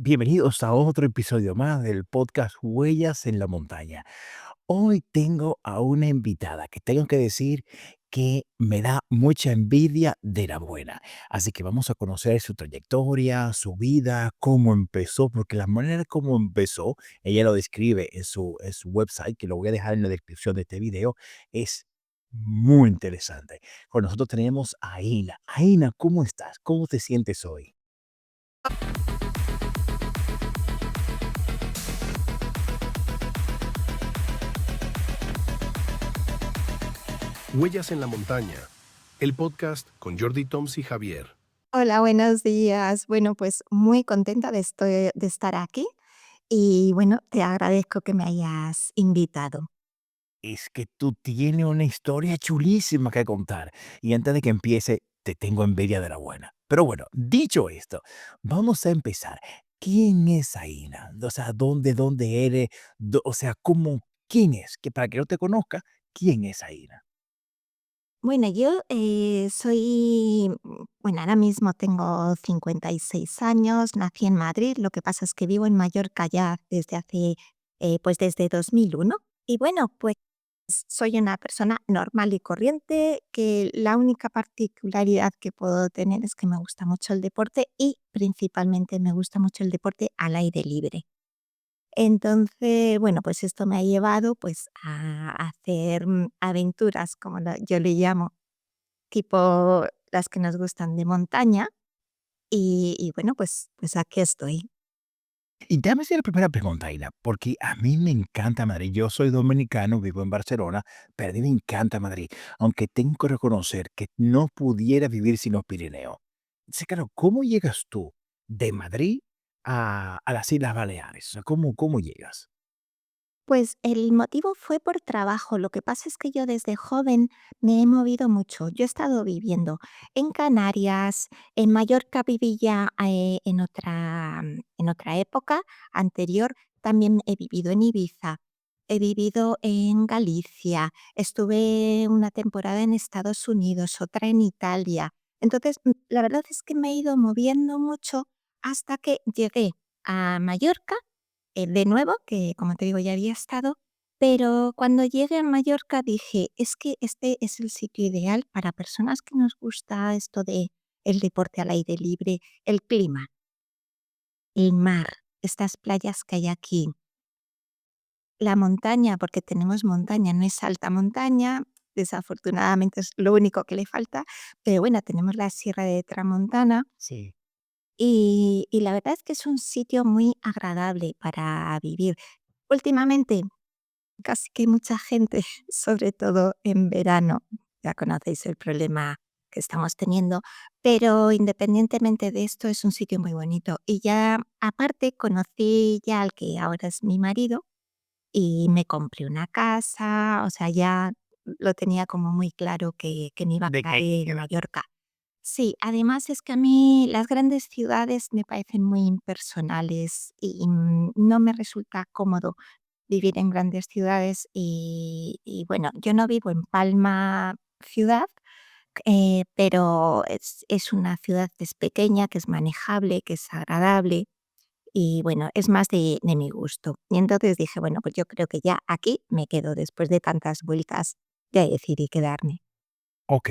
Bienvenidos a otro episodio más del podcast Huellas en la Montaña. Hoy tengo a una invitada que tengo que decir que me da mucha envidia de la buena. Así que vamos a conocer su trayectoria, su vida, cómo empezó, porque la manera como empezó, ella lo describe en su website, que lo voy a dejar en la descripción de este video, es muy interesante. Con nosotros tenemos a Aina. Aina, ¿cómo estás? ¿Cómo te sientes hoy? Huellas en la Montaña, el podcast con Jordi Toms y Javier. Hola, buenos días. Bueno, pues muy contenta de estar aquí y bueno, te agradezco que me hayas invitado. Es que tú tienes una historia chulísima que contar. Y antes de que empiece, te tengo envidia de la buena. Pero bueno, dicho esto, vamos a empezar. ¿Quién es Aina? O sea, ¿dónde eres? O sea, quién es? Que para que no te conozca, ¿quién es Aina? Bueno, yo bueno, ahora mismo tengo 56 años, nací en Madrid, lo que pasa es que vivo en Mallorca ya desde pues desde 2001. Y bueno, pues soy una persona normal y corriente, que la única particularidad que puedo tener es que me gusta mucho el deporte y principalmente me gusta mucho el deporte al aire libre. Entonces, bueno, pues esto me ha llevado, pues, a hacer, aventuras, como yo le llamo, tipo las que nos gustan de montaña, y bueno, pues aquí estoy. Y déjame hacer la primera pregunta, Aina, porque a mí me encanta Madrid. Yo soy dominicano, vivo en Barcelona, pero a mí me encanta Madrid, aunque tengo que reconocer que no pudiera vivir sin los Pirineos. Sí, claro, ¿cómo llegas tú de Madrid a las Islas Baleares? O sea, ¿cómo llegas? Pues el motivo fue por trabajo, lo que pasa es que yo desde joven me he movido mucho. Yo he estado viviendo en Canarias, en Mallorca viví ya, en otra época anterior, también he vivido en Ibiza, he vivido en Galicia, estuve una temporada en Estados Unidos, otra en Italia. Entonces, la verdad es que me he ido moviendo mucho hasta que llegué a Mallorca de nuevo, que como te digo ya había estado, pero cuando llegué a Mallorca dije, es que este es el sitio ideal para personas que nos gusta esto de el deporte al aire libre, el clima, el mar, estas playas que hay aquí, la montaña, porque tenemos montaña, no es alta montaña, desafortunadamente es lo único que le falta, pero bueno, tenemos la Sierra de Tramontana Sí. y la verdad es que es un sitio muy agradable para vivir. Últimamente casi que mucha gente, sobre todo en verano, ya conocéis el problema que estamos teniendo, pero independientemente de esto es un sitio muy bonito. Y ya aparte conocí ya al que ahora es mi marido y me compré una casa, o sea, ya lo tenía como muy claro que me iba a ¿De quedar qué en queda? Mallorca. Sí, además es que a mí las grandes ciudades me parecen muy impersonales y no me resulta cómodo vivir en grandes ciudades y bueno, yo no vivo en Palma ciudad, pero es una ciudad que es pequeña, que es manejable, que es agradable y bueno, es más de mi gusto. Y entonces dije, bueno, pues yo creo que ya aquí me quedo después de tantas vueltas, ya decidí quedarme. Ok.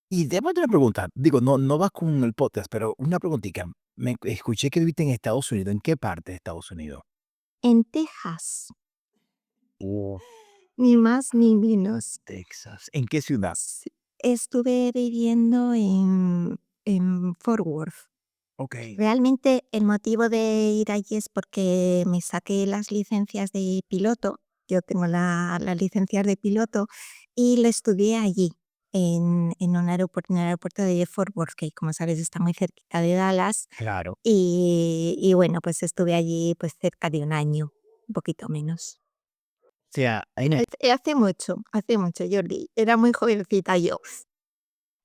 Y déjame una pregunta. Digo, no va con el podcast, pero una preguntita. Me escuché que viviste en Estados Unidos. ¿En qué parte de Estados Unidos? En Texas, Oh, ni más ni menos. Texas. ¿En qué ciudad? Sí, estuve viviendo en Fort Worth. Ok. Realmente el motivo de ir allí es porque me saqué las licencias de piloto. Yo tengo las licencias de piloto y lo estudié allí, en el aeropuerto de Fort Worth, que como sabes está muy cerquita de Dallas. Claro. Y bueno, pues estuve allí pues cerca de un año, un poquito menos. O sea, Aina, Hace mucho, Jordi. Era muy jovencita yo.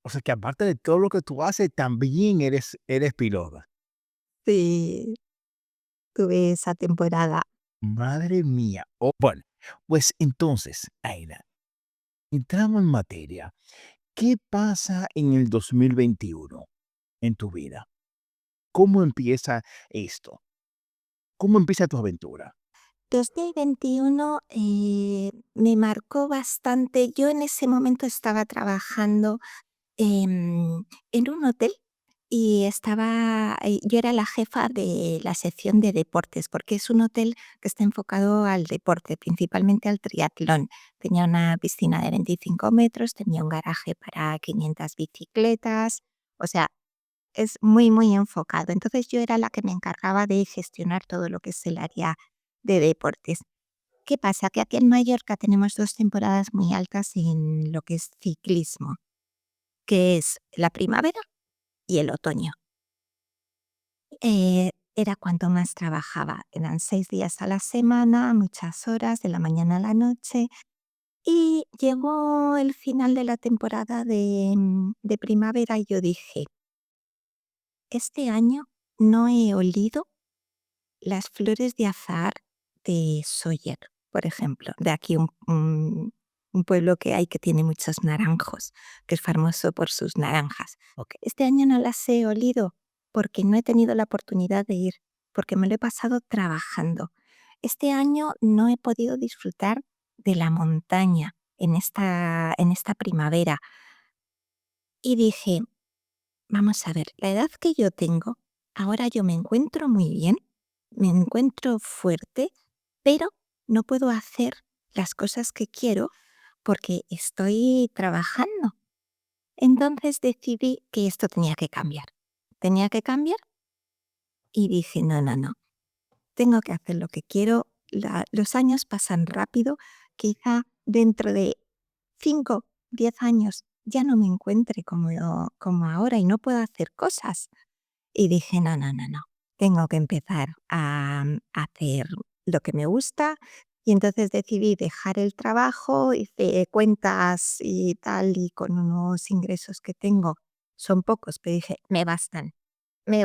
o sea, que aparte de todo lo que tú haces, también eres pilota. Sí, tuve esa temporada. Madre mía. Oh, bueno, pues entonces, Aina, entramos en materia. ¿Qué pasa en el 2021 en tu vida? ¿Cómo empieza esto? ¿Cómo empieza tu aventura? 2021 me marcó bastante. Yo en ese momento estaba trabajando en un hotel y yo era la jefa de la sección de deportes, porque es un hotel que está enfocado al deporte, principalmente al triatlón. Tenía una piscina de 25 metros, tenía un garaje para 500 bicicletas, o sea, es muy, muy enfocado. Entonces yo era la que me encargaba de gestionar todo lo que es el área de deportes. ¿Qué pasa? Que aquí en Mallorca tenemos 2 temporadas muy altas en lo que es ciclismo, que es la primavera y el otoño. Era cuanto más trabajaba, eran 6 días a la semana, muchas horas, de la mañana a la noche, y llegó el final de la temporada de primavera y yo dije: "Este año no he olido las flores de azahar de Sóller", por ejemplo, de aquí un pueblo que hay que tiene muchos naranjos, que es famoso por sus naranjas. Este año no las he olido porque no he tenido la oportunidad de ir, porque me lo he pasado trabajando. Este año no he podido disfrutar de la montaña en esta primavera. Y dije: "Vamos a ver, la edad que yo tengo, ahora yo me encuentro muy bien, me encuentro fuerte, pero no puedo hacer las cosas que quiero porque estoy trabajando". Entonces decidí que esto tenía que cambiar. Tenía que cambiar y dije: "No, no, no, tengo que hacer lo que quiero". Los años pasan rápido, quizá dentro de 5, 10 años ya no me encuentre como ahora y no puedo hacer cosas. Y dije: "No, no, no, no, tengo que empezar a hacer lo que me gusta". Y entonces decidí dejar el trabajo, hice cuentas y tal, y con unos ingresos que tengo, son pocos, pero dije: me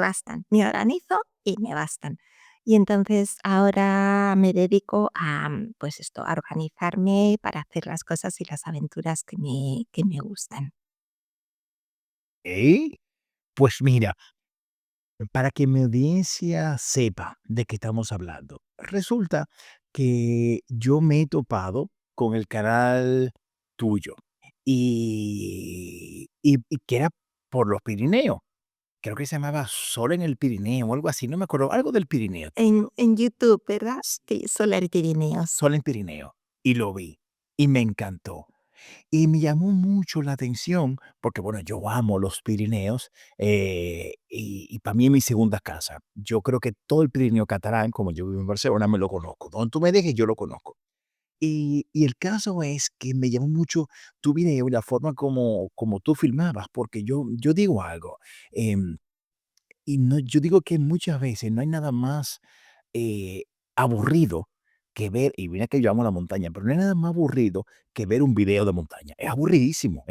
bastan, me organizo y me bastan". Y entonces ahora me dedico pues esto, a organizarme para hacer las cosas y las aventuras que me gustan. Okey. Pues mira, para que mi audiencia sepa de qué estamos hablando, resulta que yo me he topado con el canal tuyo y que era por los Pirineos. Creo que se llamaba Sol en el Pirineo o algo así, no me acuerdo, algo del Pirineo, En YouTube, ¿verdad? Sí, Solar Pirineos. Sol en Pirineo, y lo vi, y me encantó. Y me llamó mucho la atención, porque bueno, yo amo los Pirineos, y para mí es mi segunda casa. Yo creo que todo el Pirineo catalán, como yo vivo en Barcelona, me lo conozco. Donde tú me dejes, yo lo conozco. Y el caso es que me llamó mucho tu video y la forma como tú filmabas, porque yo digo algo, y no, yo digo que muchas veces no hay nada más eh, aburrido que ver, y mira que yo amo la montaña, pero no hay nada más aburrido que ver un video de montaña. Es aburridísimo.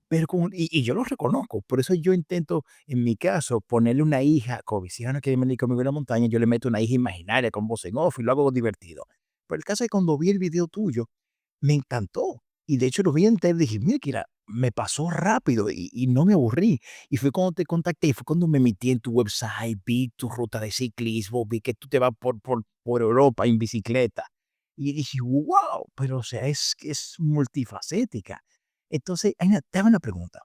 Pero y yo lo reconozco, por eso yo intento, en mi caso, ponerle una hija, como mis hijas no quieren venir conmigo a la montaña, yo le meto una hija imaginaria con voz en off y lo hago divertido. Pero el caso es que cuando vi el video tuyo, me encantó. Y de hecho lo vi entero y dije: "Mira, me pasó rápido y no me aburrí". Y fue cuando te contacté, y fue cuando me metí en tu website, vi tu ruta de ciclismo, vi que tú te vas por Europa en bicicleta. Y dije: "Guau", pero o sea, es que es multifacética. Entonces, te hago una pregunta,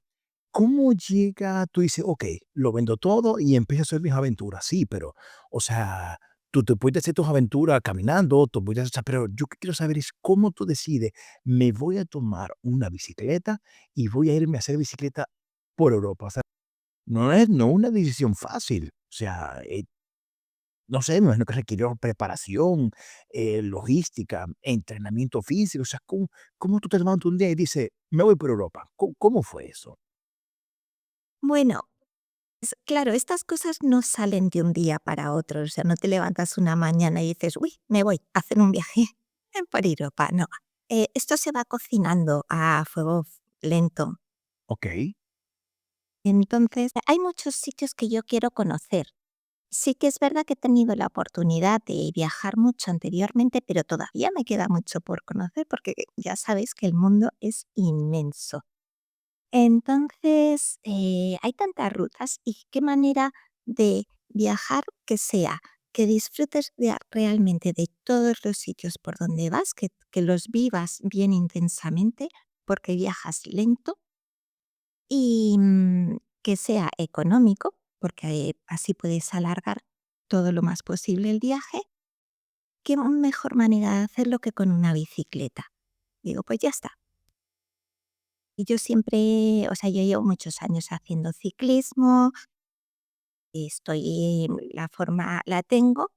¿cómo llega? Tú dices: "Okey, lo vendo todo y empiezo a hacer mis aventuras". Sí, pero, o sea, tú te puedes hacer tus aventuras caminando, tú puedes, o sea, pero yo que quiero saber es cómo tú decides: "Me voy a tomar una bicicleta y voy a irme a hacer bicicleta por Europa". O sea, no es una decisión fácil. O sea, no sé, me imagino que requirió preparación, logística, entrenamiento físico. O sea, ¿cómo tú te levantas un día y dices: "Me voy por Europa"? ¿Cómo fue eso? Bueno, claro, estas cosas no salen de un día para otro, o sea, no te levantas una mañana y dices: "Uy, me voy a hacer un viaje por Europa", no. Esto se va cocinando a fuego lento. Okey, Entonces, hay muchos sitios que yo quiero conocer. Sí que es verdad que he tenido la oportunidad de viajar mucho anteriormente, pero todavía me queda mucho por conocer porque ya sabéis que el mundo es inmenso. Entonces, hay tantas rutas y qué manera de viajar que sea que disfrutes realmente de todos los sitios por donde vas, que los vivas bien intensamente, porque viajas lento y que sea económico, porque así puedes alargar todo lo más posible el viaje. ¿Qué mejor manera de hacerlo que con una bicicleta? Digo, pues ya está. Y yo siempre, o sea, yo llevo muchos años haciendo ciclismo, la forma la tengo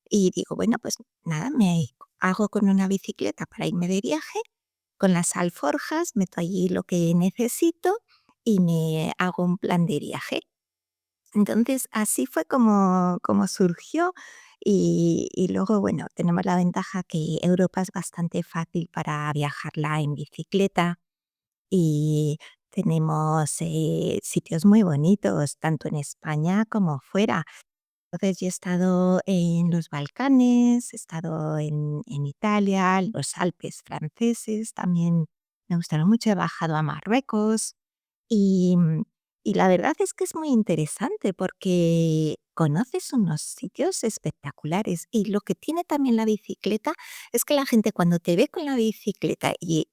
y digo, bueno, pues nada, me hago con una bicicleta para irme de viaje, con las alforjas, meto allí lo que necesito y me hago un plan de viaje. Entonces, así fue como surgió y luego, bueno, tenemos la ventaja que Europa es bastante fácil para viajarla en bicicleta y tenemos sitios muy bonitos, tanto en España como fuera. Entonces, yo he estado en los Balcanes, he estado en Italia, en los Alpes franceses, también me gustaron mucho, he bajado a Marruecos y, y la verdad es que es muy interesante porque conoces unos sitios espectaculares y lo que tiene también la bicicleta es que la gente cuando te ve con la bicicleta y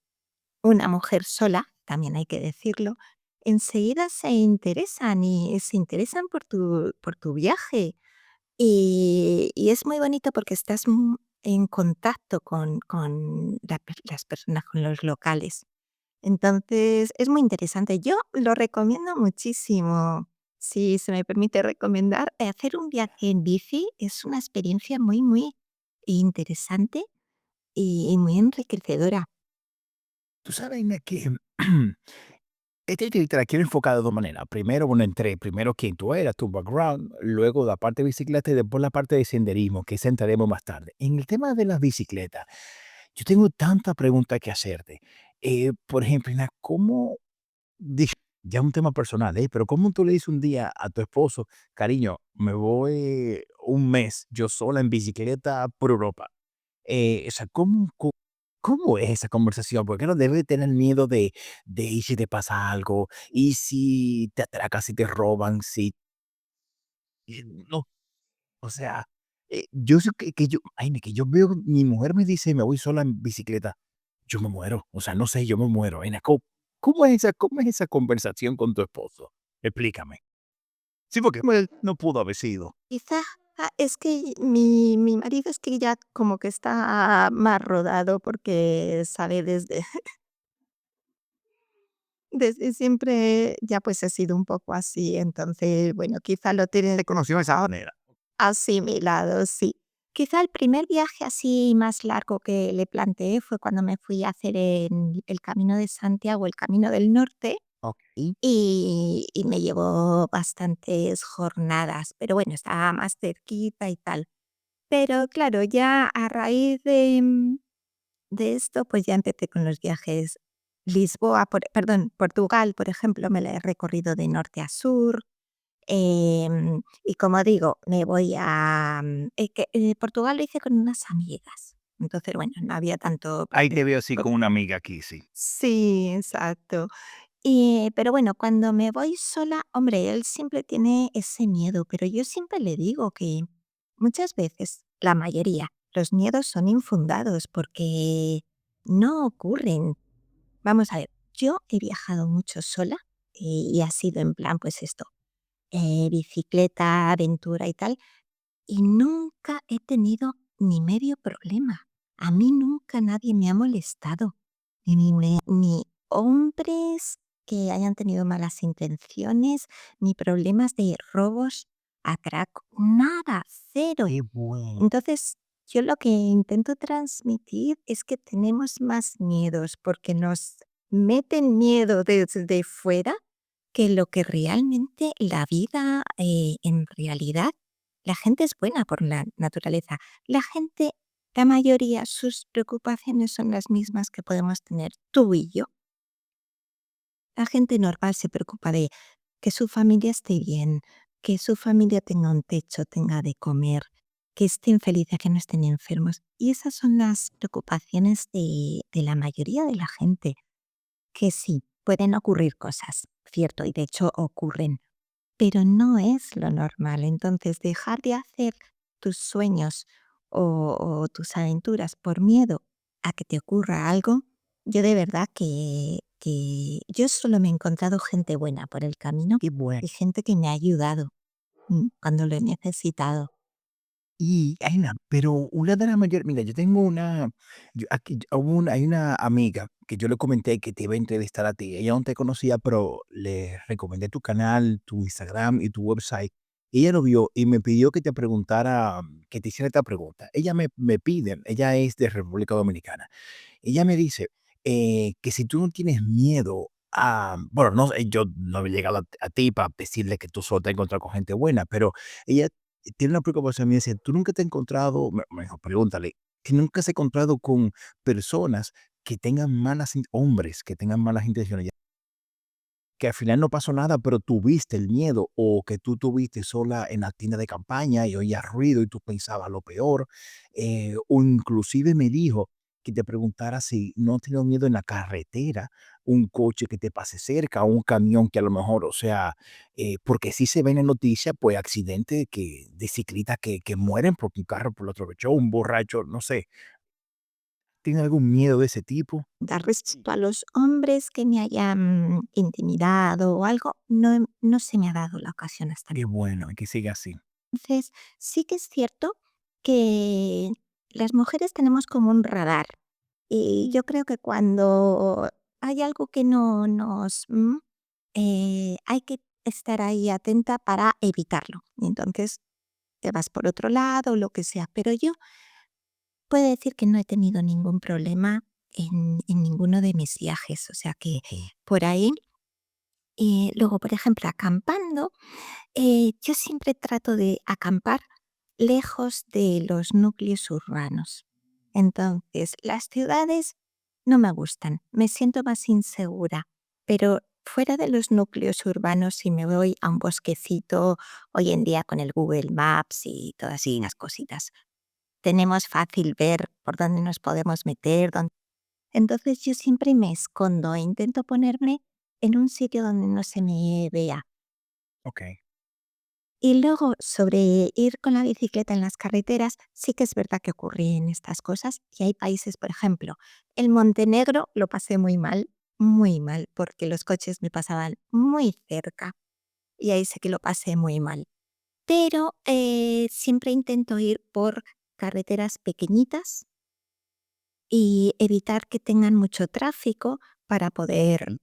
una mujer sola, también hay que decirlo, enseguida se interesan por tu viaje. Y es muy bonito porque estás en contacto con las personas, con los locales. Entonces, es muy interesante. Yo lo recomiendo muchísimo. Si se me permite recomendar, hacer un viaje en bici es una experiencia muy, muy interesante y muy enriquecedora. Tú sabes, Inés, que esta entrevista la quiero enfocar de dos maneras. Primero, bueno, entre primero quién tú eras, tu background, luego la parte de bicicleta y después la parte de senderismo, que esa entraremos más tarde. En el tema de las bicicletas, yo tengo tantas preguntas que hacerte. Por ejemplo, Inés, ¿cómo, di- ya un tema personal, pero cómo tú le dices un día a tu esposo, cariño, me voy un mes yo sola en bicicleta por Europa? O sea, ¿cómo es esa conversación? Porque no debe tener miedo de y si te pasa algo, y si te atracan, si te roban, si no, o sea, yo sé que yo, ay, ni que yo veo, mi mujer me dice: "Me voy sola en bicicleta", yo me muero, o sea, no sé, yo me muero. ¿Cómo es esa conversación con tu esposo? Explícame. Sí, porque él no pudo haber sido. Quizá es que mi marido es que ya como que está más rodado porque sabe desde siempre ya pues he sido un poco así, entonces, bueno, quizá lo tiene Te conoció de esa manera. asimilado, sí. Quizá el primer viaje así más largo que le planteé fue cuando me fui a hacer el Camino de Santiago, el Camino del Norte, Okey. y me llevó bastantes jornadas, pero bueno, estaba más cerquita y tal. Pero claro, ya a raíz de esto, pues ya empecé con los viajes. Portugal, por ejemplo, me la he recorrido de norte a sur. Y como digo, me voy Portugal lo hice con unas amigas. Entonces, bueno, no había tanto Ahí te veo así con una amiga aquí, sí. sí, exacto. Pero bueno, cuando me voy sola, hombre, él siempre tiene ese miedo, pero yo siempre le digo que muchas veces, la mayoría, los miedos son infundados porque no ocurren. Vamos a ver, yo he viajado mucho sola y ha sido en plan, pues esto, bicicleta, aventura y tal, y nunca he tenido ni medio problema. A mí nunca nadie me ha molestado, ni hombres que hayan tenido malas intenciones, ni problemas de robos, atraco, nada, cero. Qué bueno. Entonces, yo lo que intento transmitir es que tenemos más miedos porque nos meten miedo desde fuera que lo que realmente la vida, en realidad, la gente es buena por la naturaleza. La gente, la mayoría, sus preocupaciones son las mismas que podemos tener tú y yo. La gente normal se preocupa de que su familia esté bien, que su familia tenga un techo, tenga de comer, que estén felices, que no estén enfermos. Y esas son las preocupaciones de la mayoría de la gente, que sí, pueden ocurrir cosas, cierto, y de hecho ocurren, pero no es lo normal. Entonces, dejar de hacer tus sueños o tus aventuras por miedo a que te ocurra algo, yo de verdad que yo solo me he encontrado gente buena por el camino Qué bueno. y gente que me ha ayudado cuando lo he necesitado. Y, Aina, pero una de las mayores, mira, yo tengo una, yo aquí hubo una hay una amiga que yo le comenté que te iba a entrevistar a ti. Ella no te conocía, pero le recomendé tu canal, tu Instagram y tu website. Ella lo vio y me pidió que te preguntara, que te hiciera esta pregunta. Ella me pide, ella es de República Dominicana. Ella me dice, que si tú no tienes miedo a, bueno, no sé, yo no he llegado a ti para decirle que tú solo te has encontrado con gente buena, pero ella tiene una preocupación, me dice: "¿Tú nunca te has encontrado?", me dijo: "Pregúntale, que nunca se ha encontrado con personas que tengan malas hombres que tengan malas intenciones, que al final no pasó nada, pero tuviste el miedo, o que tú tuviste sola en la tienda de campaña y oías ruido y tú pensabas lo peor", o inclusive me dijo que te preguntara si no has tenido miedo en la carretera, un coche que te pase cerca, o un camión que a lo mejor, o sea, porque sí se ven en noticias, pues, accidentes que de ciclistas que mueren porque un carro lo atropelló, un borracho, no sé, ¿tienes algún miedo de ese tipo? Dar respecto a los hombres que me hayan intimidado o algo, no se me ha dado la ocasión hasta Qué bueno, que siga así. entonces, sí que es cierto que las mujeres tenemos como un radar. Y yo creo que cuando hay algo que no hay que estar ahí atenta para evitarlo. Y entonces te vas por otro lado, lo que sea. Pero yo puedo decir que no he tenido ningún problema en ninguno de mis viajes. O sea que Okey. por ahí. Luego, por ejemplo, acampando, yo siempre trato de acampar lejos de los núcleos urbanos. Entonces, las ciudades no me gustan, me siento más insegura, pero fuera de los núcleos urbanos, si me voy a un bosquecito, hoy en día con el Google Maps y todas esas cositas, tenemos fácil ver por dónde nos podemos meter. Entonces yo siempre me escondo e intento ponerme en un sitio donde no se me vea. Okey. Y luego, sobre ir con la bicicleta en las carreteras, sí que es verdad que ocurrían estas cosas y hay países, por ejemplo, en Montenegro lo pasé muy mal, porque los coches me pasaban muy cerca y ahí sé que lo pasé muy mal. Pero siempre intento ir por carreteras pequeñitas y evitar que tengan mucho tráfico para poder Okey.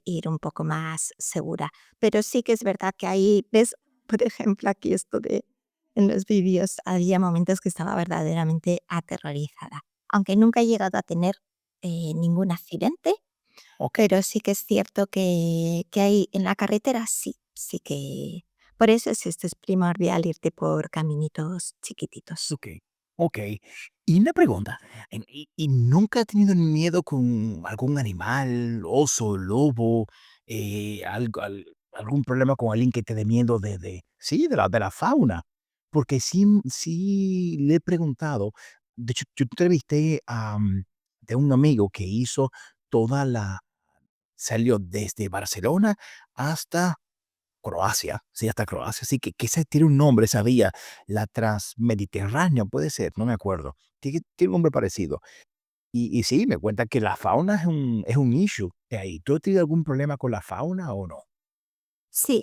ir un poco más segura. Pero sí que es verdad que ahí ves, por ejemplo, aquí esto de en los vídeos, había momentos que estaba verdaderamente aterrorizada. Aunque nunca he llegado a tener ningún accidente, Okey. pero sí que es cierto que hay en la carretera sí que... Por eso esto es primordial irte por caminitos chiquititos. Okey, okey. Y una pregunta, ¿y nunca has tenido miedo con algún animal, oso, lobo, algo algún problema con alguien que te dé miedo sí, de la fauna? Porque sí le he preguntado, de hecho, yo entrevisté de un amigo que hizo toda la salió desde Barcelona hasta Croacia, sí, hasta Croacia, sí, que ese tiene un nombre esa vía, la Transmediterránea, puede ser, no me acuerdo. Tiene un nombre parecido. Y sí, me cuenta que la fauna es un issue de ahí. ¿Tú has tenido algún problema con la fauna o no? Sí,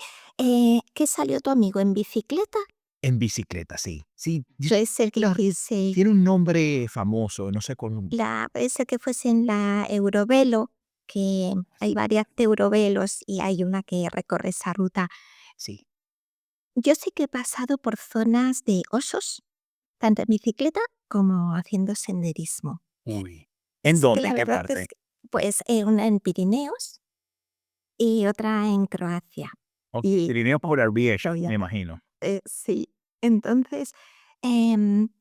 ¿qué salió tu amigo en bicicleta? En bicicleta, sí. Sí, Puede ser que la fuese tiene un nombre famoso, no sé con puede ser que fuese en la Eurovelo, que hay varias Eurovelos y hay una que recorre esa ruta. sí. Yo sí que he pasado por zonas de osos, tanto en bicicleta como haciendo senderismo. Uy. ¿En dónde? La ¿En qué verdad es parte? que, pues, una en Pirineos y otra en Croacia. Y Pirineo por Ariège, Troya, me imagino. sí. Entonces,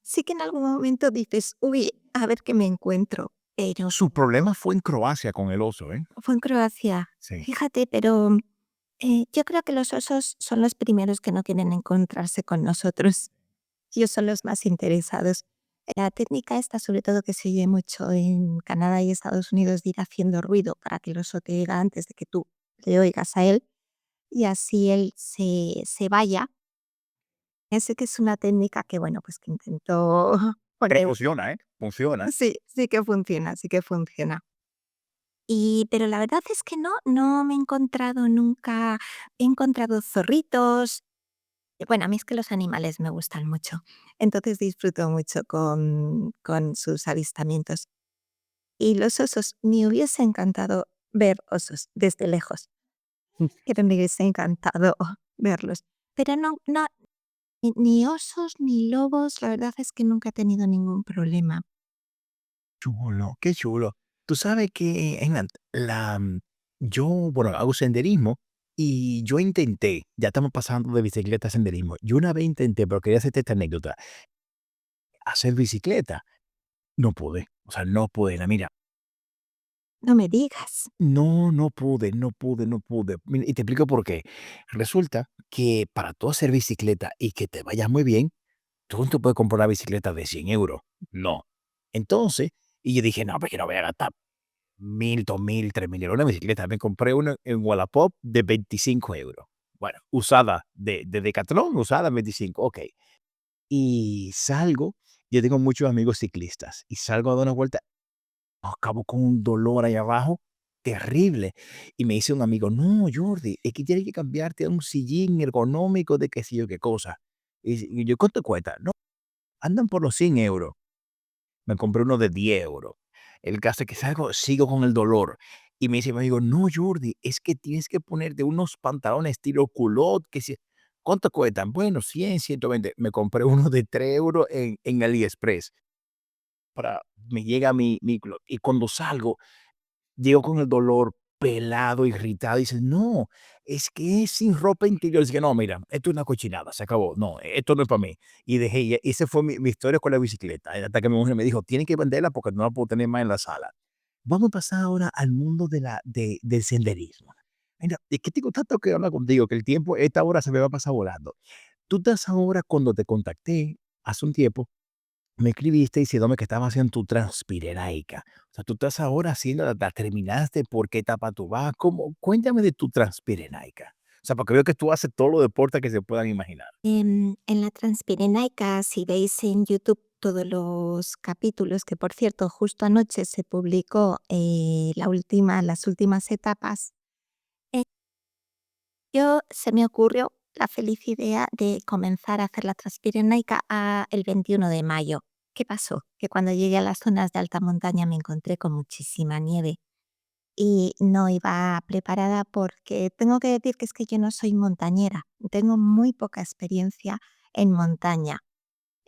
sí que en algún momento dices: "Uy, a ver qué me encuentro", pero Su problema fue en Croacia con el oso, ¿eh? fue en Croacia. Sí. Fíjate, pero, yo creo que los osos son los primeros que no quieren encontrarse con nosotros. Ellos son los más interesados. La técnica esta, sobre todo, que se oye mucho en Canadá y Estados Unidos, de ir haciendo ruido para que el oso te oiga antes de que tú le oigas a él, y así él se vaya. Sé que es una técnica que, bueno, pues que intento Pero poner. funciona, ¿eh? Funciona. Sí, sí que funciona, sí que funciona. Pero la verdad es que no me he encontrado nunca. He encontrado zorritos. Bueno, a mí es que los animales me gustan mucho, entonces disfruto mucho con sus avistamientos. Y los osos, me hubiese encantado ver osos desde lejos, pero me hubiese encantado verlos. Pero no, ni osos ni lobos, la verdad es que nunca he tenido ningún problema. Chulo, qué chulo. Tú sabes que, yo, bueno, hago senderismo y yo intenté, ya estamos pasando de bicicleta a senderismo. Yo una vez intenté, pero quería hacerte esta anécdota, hacer bicicleta. No pude, o sea, no pude. Mira, No me digas. no pude, no pude. Mira, y te explico por qué. Resulta que para tú hacer bicicleta y que te vaya muy bien, tú no te puedes comprar una bicicleta de 100 euros. No. Entonces, y yo dije, no, pues yo no voy a gastar 1000, 2000, 3000 euros una bicicleta. Me compré una en Wallapop de 25 euros. Bueno, usada de Decathlon, usada 25, ok. Y salgo, yo tengo muchos amigos ciclistas, y salgo a dar una vuelta, acabo con un dolor ahí abajo terrible. Y me dice un amigo, no, Jordi, es que tienes que cambiarte a un sillín ergonómico de qué sé yo qué cosa. Y yo, ¿cuánto cuesta? No, andan por los 100 euros. Me compré uno de 10 euros. El caso es que salgo, sigo con el dolor. Y me dice mi amigo, no, Jordi, es que tienes que ponerte unos pantalones estilo culot, que si, ¿cuánto cuestan? Bueno, 100, 120. Me compré uno de 3 euros en AliExpress. Me llega mi culot. Y cuando salgo, llego con el dolor pelado, irritado, y dice: "No, es que es sin ropa interior". Dice: "No, mira, esto es una cochinada, se acabó. No, esto no es para mí". Y dejé, y esa fue mi historia con la bicicleta, hasta que mi mujer me dijo: "Tienes que venderla porque no la puedo tener más en la sala". Vamos a pasar ahora al mundo del senderismo. Mira, es que tengo tanto que hablar contigo que el tiempo, esta hora se me va a pasar volando. Tú estás ahora, cuando te contacté hace un tiempo, me escribiste diciéndome que estabas haciendo tu Transpirenaica. O sea, tú estás ahora haciendo la terminaste, ¿por qué etapa tú vas? ¿Cómo? Cuéntame de tu Transpirenaica. O sea, porque veo que tú haces todos los deportes que se puedan imaginar. En la Transpirenaica, si veis en YouTube todos los capítulos, que por cierto, justo anoche se publicó las últimas etapas, eh, se me ocurrió la feliz idea de comenzar a hacer la Transpirenaica el 21 de mayo. ¿Qué pasó? Que cuando llegué a las zonas de alta montaña me encontré con muchísima nieve y no iba preparada porque tengo que decir que es que yo no soy montañera, tengo muy poca experiencia en montaña.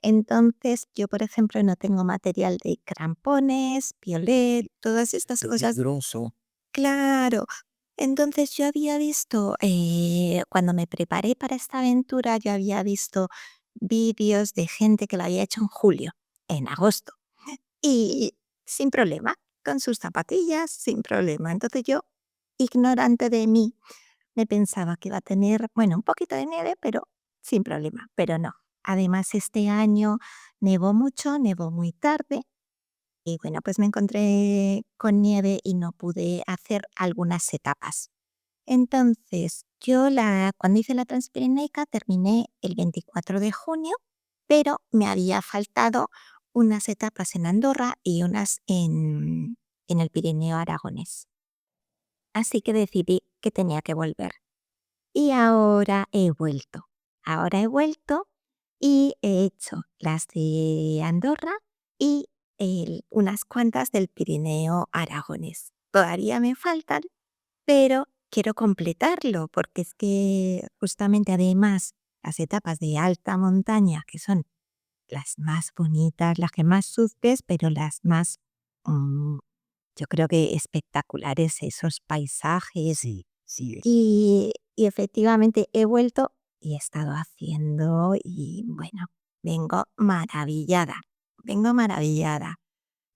Entonces, yo, por ejemplo, no tengo material de crampones, piolet, todas estas Qué cosas. peligroso. Claro. Entonces, yo había visto, cuando me preparé para esta aventura, yo había visto vídeos de gente que lo había hecho en julio, en agosto, y sin problema, con sus zapatillas, sin problema. Entonces yo, ignorante de mí, me pensaba que iba a tener, bueno, un poquito de nieve, pero sin problema, pero no. Además, este año nevó mucho, nevó muy tarde y bueno, pues me encontré con nieve y no pude hacer algunas etapas. Entonces, cuando hice la Transpirenaica terminé el 24 de junio, pero me había faltado unas etapas en Andorra y unas en el Pirineo aragonés. Así que decidí que tenía que volver. Y ahora he vuelto. Ahora he vuelto y he hecho las de Andorra y unas cuantas del Pirineo aragonés. Todavía me faltan, pero quiero completarlo porque es que justamente además las etapas de alta montaña, que son las más bonitas, las que más sufres, pero las más, mm, yo creo que espectaculares, esos paisajes Sí, sí. y efectivamente he vuelto y he estado haciendo y bueno, vengo maravillada, vengo maravillada.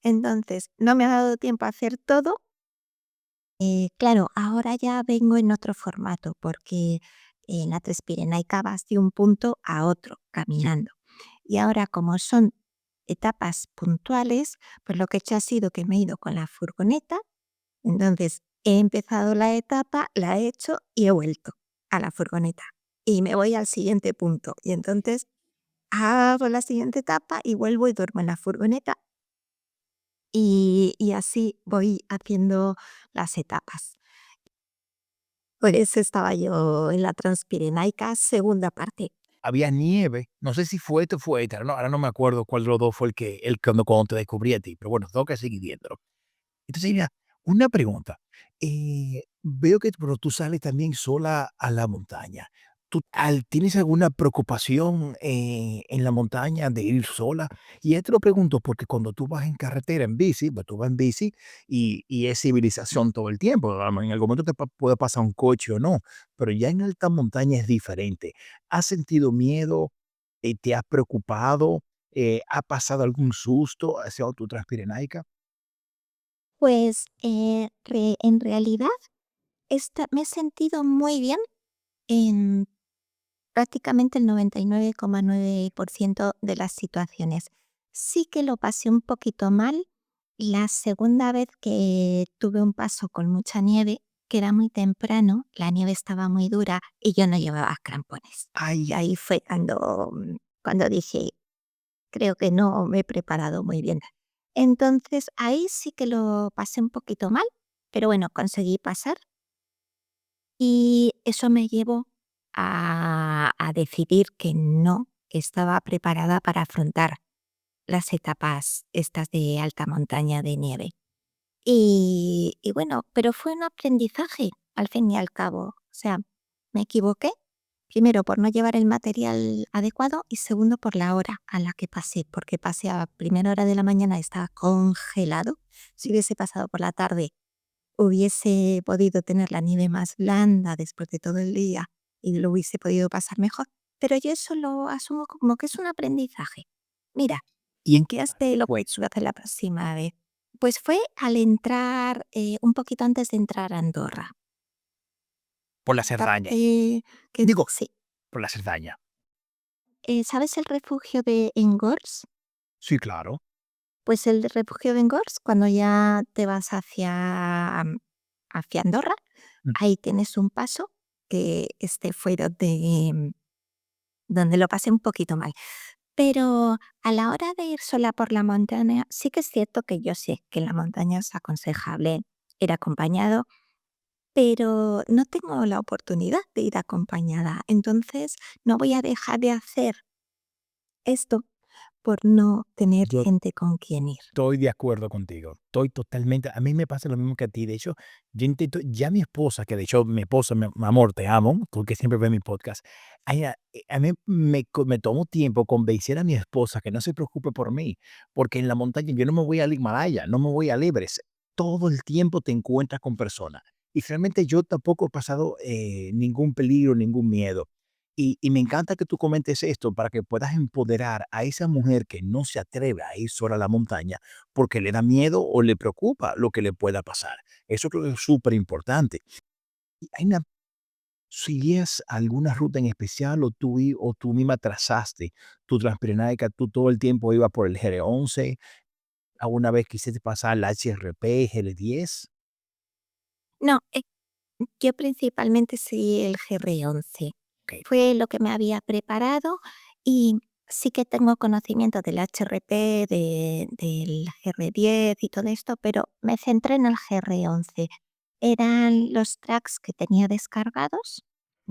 Entonces, no me ha dado tiempo a hacer todo. Claro, ahora ya vengo en otro formato porque en la Transpirenaica vas de un punto a otro caminando. Y ahora como son etapas puntuales, pues lo que he hecho ha sido que me he ido con la furgoneta, entonces he empezado la etapa, la he hecho y he vuelto. a la furgoneta y me voy al siguiente punto. Y entonces hago la siguiente etapa y vuelvo y duermo en la furgoneta y así voy haciendo las etapas. Por eso estaba yo en la Transpirenaica, segunda parte. Había nieve, no sé si fue este o fue esta, no, ahora no me acuerdo cuál de los 2 fue el cuando te descubrí a ti, pero bueno, tengo que seguir viéndolo. Entonces, mira, una pregunta, veo que pero tú sales también sola a la montaña. ¿Tienes alguna preocupación, en la montaña de ir sola? Y esto lo pregunto porque cuando tú vas en carretera en bici, pues tú vas en bici y es civilización todo el tiempo, en algún momento puede pasar un coche o no, pero ya en alta montaña es diferente. ¿Has sentido miedo? ¿Te has preocupado? ¿Ha pasado algún susto hacia tu Transpirenaica? Pues, en realidad me he sentido muy bien en prácticamente el 99,9% de las situaciones. Sí que lo pasé un poquito mal la segunda vez que tuve un paso con mucha nieve, que era muy temprano, la nieve estaba muy dura y yo no llevaba crampones. Y Ay, ahí fue cuando dije: "Creo que no me he preparado muy bien". Entonces, ahí sí que lo pasé un poquito mal, pero bueno, conseguí pasar y eso me llevó a decidir que no estaba preparada para afrontar las etapas estas de alta montaña de nieve. Y bueno, pero fue un aprendizaje al fin y al cabo. O sea, me equivoqué, primero por no llevar el material adecuado y segundo por la hora a la que pasé, porque pasé a primera hora de la mañana, estaba congelado. Si hubiese pasado por la tarde, hubiese podido tener la nieve más blanda después de todo el día y lo hubiese podido pasar mejor. Pero yo eso lo asumo como que es un aprendizaje. Mira, ¿y en qué ya te lo fue? puedo hacer la próxima vez. Pues fue al entrar, un poquito antes de entrar a Andorra. Por la Etapa Cerdaña. que Digo, sí. por la Cerdaña. ¿Sabes el refugio de Engors? Sí, claro. Pues el refugio de Engors, cuando ya te vas hacia Andorra, Mm. ahí tienes un paso que este fue donde lo pasé un poquito mal. Pero a la hora de ir sola por la montaña, sí que es cierto que yo sé que en la montaña es aconsejable ir acompañado, pero no tengo la oportunidad de ir acompañada. Entonces, no voy a dejar de hacer esto por no tener Yo gente con quien ir. estoy de acuerdo contigo. Estoy totalmente a mí me pasa lo mismo que a ti. De hecho, yo intento ya mi esposa, que de hecho mi esposa, mi amor, te amo, tú que siempre ves mi podcast. A mí me tomo tiempo convencer a mi esposa que no se preocupe por mí, porque en la montaña yo no me voy al Himalaya, no me voy al Everest. Todo el tiempo te encuentras con personas. Y realmente yo tampoco he pasado, ningún peligro, ningún miedo. Y me encanta que tú comentes esto para que puedas empoderar a esa mujer que no se atreve a ir sola a la montaña porque le da miedo o le preocupa lo que le pueda pasar. Eso creo que es súper importante. Y hay una, ¿sigues alguna ruta en especial o tú misma trazaste tu Transpirenaica, tú todo el tiempo ibas por el GR11? ¿Alguna vez quisiste pasar la HRP, GL10? No, yo principalmente sí el GR11. Ok. Fue lo que me había preparado y sí que tengo conocimiento del HRP, del GR10 y todo esto, pero me centré en el GR11. Eran los tracks que tenía descargados,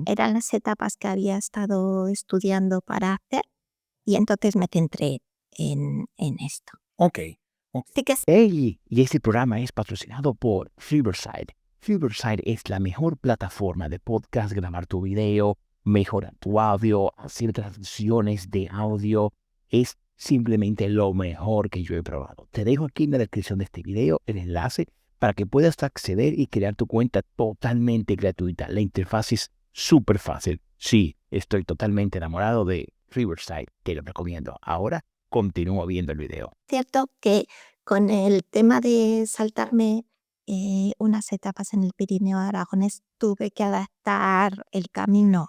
eran las etapas que había estado estudiando para hacer y entonces me centré en esto. Ok. Ok. Sí que es Hey, y este programa es patrocinado por Riverside. Riverside es la mejor plataforma de podcast, grabar tu video, mejorar tu audio, hacer transcripciones de audio. Es simplemente lo mejor que yo he probado. Te dejo aquí en la descripción de este video el enlace para que puedas acceder y crear tu cuenta totalmente gratuita. La interfaz es súper fácil. Sí, estoy totalmente enamorado de Riverside. Te lo recomiendo. Ahora continúo viendo el video. cierto que con el tema de saltarme, unas etapas en el Pirineo aragonés, tuve que adaptar el camino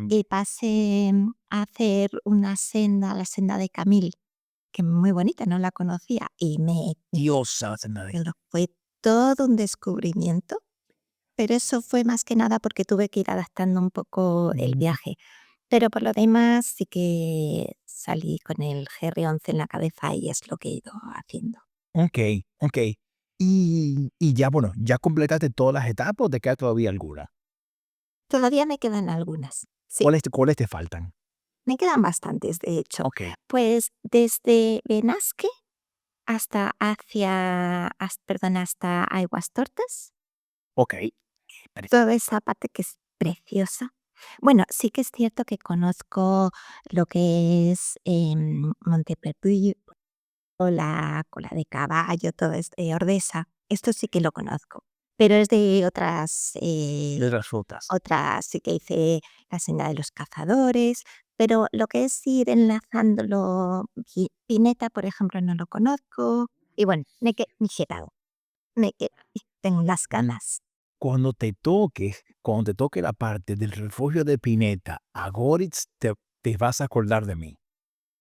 y pasé, a hacer una senda, la senda de Camil, que es muy bonita, no la conocía y Diosa, Zanade. pero fue todo un descubrimiento. pero eso fue más que nada porque tuve que ir adaptando un poco el Mm, viaje. Pero por lo demás sí que salí con el GR11 en la cabeza y es lo que he ido haciendo. okey, okey. Y ya, bueno, ¿ya completaste todas las etapas o te queda todavía alguna? Todavía me quedan algunas, sí, ¿Cuáles te faltan? me quedan bastantes, de hecho. Okey, Pues desde Benasque hasta Aguastortas, okey. toda esa parte que es preciosa. Bueno, sí que es cierto que conozco lo que es, Monte Perduyo, la Cola de Caballo, todo esto, Ordesa, esto sí que lo conozco, pero es de De otras rutas. otras sí que hice la Senda de los Cazadores, pero lo que es ir enlazándolo, Pineta, por ejemplo, no lo conozco, y bueno, me he quedado, tengo unas ganas. Cuando te toque la parte del refugio de Pineta a Goritz, te vas a acordar de mí.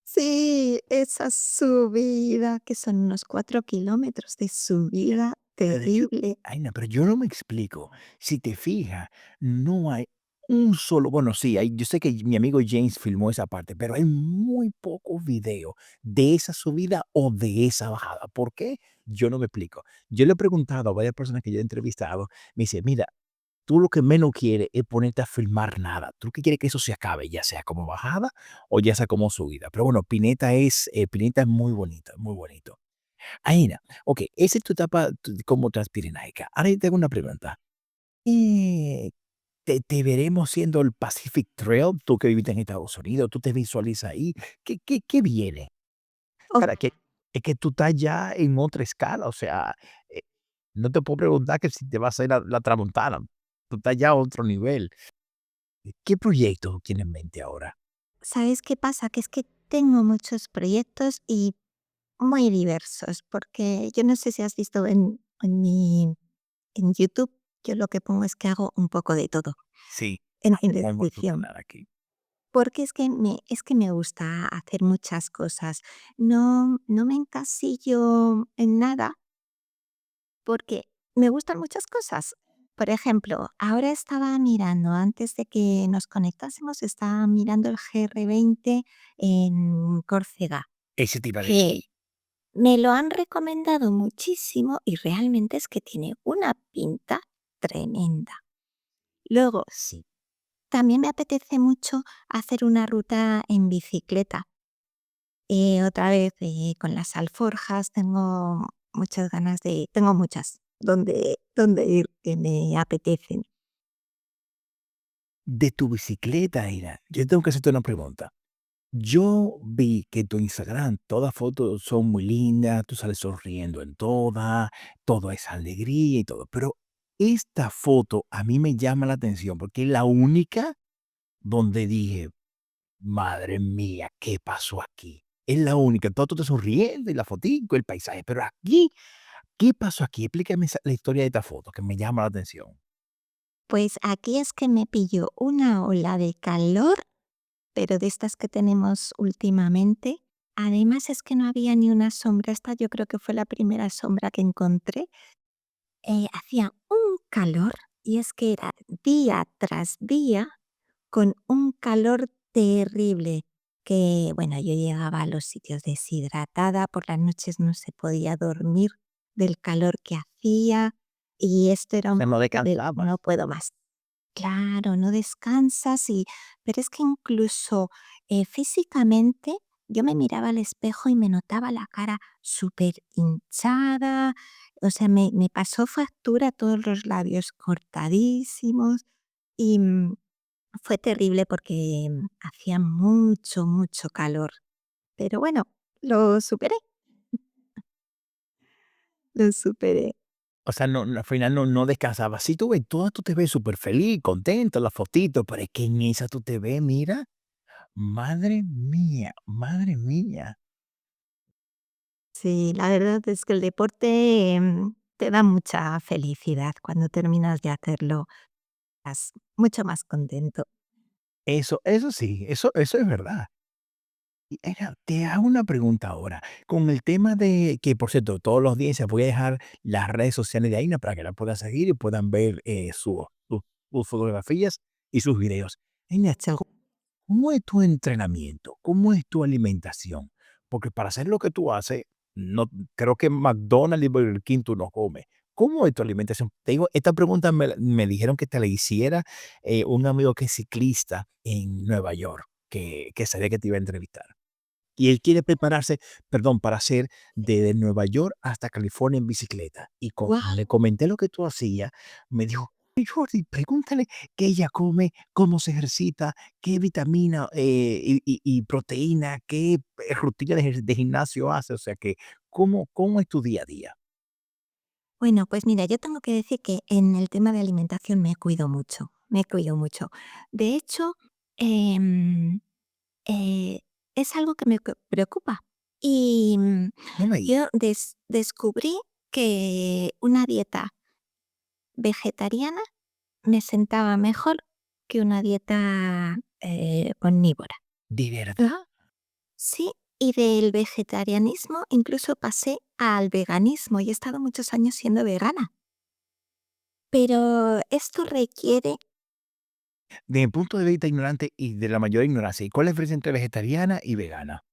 Sí, esa subida, que son unos 4 kilómetros de subida Pero yo terrible. ay, no, pero yo no me explico. Si te fijas, no hay un solo bueno, sí, yo sé que mi amigo James filmó esa parte, pero hay muy pocos videos de esa subida o de esa bajada. ¿Por qué? Yo no me explico. Yo le he preguntado a varias personas que yo he entrevistado, me dice: "Mira, tú lo que menos quieres es ponerte a filmar nada. Tú lo que quieres es que eso se acabe, ya sea como bajada o ya sea como subida". Pero bueno, Pineta es muy bonito, muy bonito. Aina, okey, esa es tu etapa como transpirenaica. Ahora yo te hago una pregunta, eh, ¿te veremos siendo el Pacific Trail? Tú que viviste en Estados Unidos, ¿tú te visualizas ahí? ¿Qué viene? Oh, Para que es que tú estás ya en otra escala, o sea, eh, no te puedo preguntar que si te vas a ir a la Tramontana, tú estás ya a otro nivel. ¿Qué proyecto tienes en mente ahora? ¿sabes qué pasa? Que es que tengo muchos proyectos y muy diversos, porque yo no sé si has visto en YouTube, yo lo que pongo es que hago un poco de todo Sí, en mi no vamos a descripción, funcionar aquí. porque es que me gusta hacer muchas cosas. No me encasillo en nada, porque me gustan muchas cosas. Por ejemplo, ahora estaba mirando, antes de que nos conectásemos, estaba mirando el GR20 en Córcega, Ese te iba a que decir. me lo han recomendado muchísimo y realmente es que tiene una pinta tremenda. Luego, Sí. también me apetece mucho hacer una ruta en bicicleta. Otra vez, con las alforjas, tengo muchas donde ir que me apetecen. De tu bicicleta, Aina, yo tengo que hacerte una pregunta. Yo vi que tu Instagram, todas fotos son muy lindas, tú sales sonriendo en todas, todo es alegría y todo, pero esta foto a mí me llama la atención porque es la única donde dije, madre mía, ¿qué pasó aquí? Es la única, todo tú estás sonriendo y la fotico, el paisaje, pero aquí, ¿qué pasó aquí? Explícame la historia de esta foto que me llama la atención. Pues aquí es que me pilló una ola de calor, pero de estas que tenemos últimamente. Además, es que no había ni una sombra. Esta yo creo que fue la primera sombra que encontré. Hacía un calor, y es que era día tras día con un calor terrible, que, bueno, yo llegaba a los sitios deshidratada, por las noches no se podía dormir del calor que hacía, y esto era un Se no poco de: descansabas. "No puedo más". Claro, no descansas pero es que incluso, físicamente, yo me miraba al espejo y me notaba la cara súper hinchada, o sea, me pasó factura, todos los labios cortadísimos y, fue terrible porque, hacía mucho, mucho calor. Pero bueno, lo superé, lo superé. O sea, al final no descansabas. Sí, tú ves, todas tú te ves súper feliz, contento, la fotito, pero es que en esa tú te ves, mira, madre mía, madre mía. Sí, la verdad es que el deporte, te da mucha felicidad. Cuando terminas de hacerlo, estás mucho más contento. Eso sí, eso es verdad. Y te hago una pregunta ahora. Con el tema de que, por cierto, todos los días se voy a dejar las redes sociales de Aina para que la puedan seguir y puedan ver sus fotografías y sus videos. Aina, So, ¿cómo es tu entrenamiento? ¿Cómo es tu alimentación? Porque para hacer lo que tú haces, no, creo que McDonald's y Burger King tú no comes. ¿Cómo es tu alimentación? Te digo, esta pregunta me dijeron que te la hiciera un amigo que es ciclista en Nueva York, que sabía que te iba a entrevistar. Y él quiere prepararse, perdón, para hacer de Nueva York hasta California en bicicleta. Y cuando le wow. comenté lo que tú hacías, me dijo: "Hey, Jordi, pregúntale qué ella come, cómo se ejercita, qué vitamina y proteína, qué rutina de gimnasio hace". O sea que, ¿cómo es tu día a día? Bueno, pues mira, yo tengo que decir que en el tema de alimentación me cuido mucho, me cuido mucho. De hecho, em, eh, es algo que me preocupa. Y No me digas. yo descubrí que una dieta vegetariana me sentaba mejor que una dieta omnívora. ¿De verdad? Sí, y del vegetarianismo incluso pasé al veganismo y he estado muchos años siendo vegana. Pero esto requiere De mi punto de vista ignorante y de la mayor ignorancia, ¿y cuál es la diferencia entre vegetariana y vegana?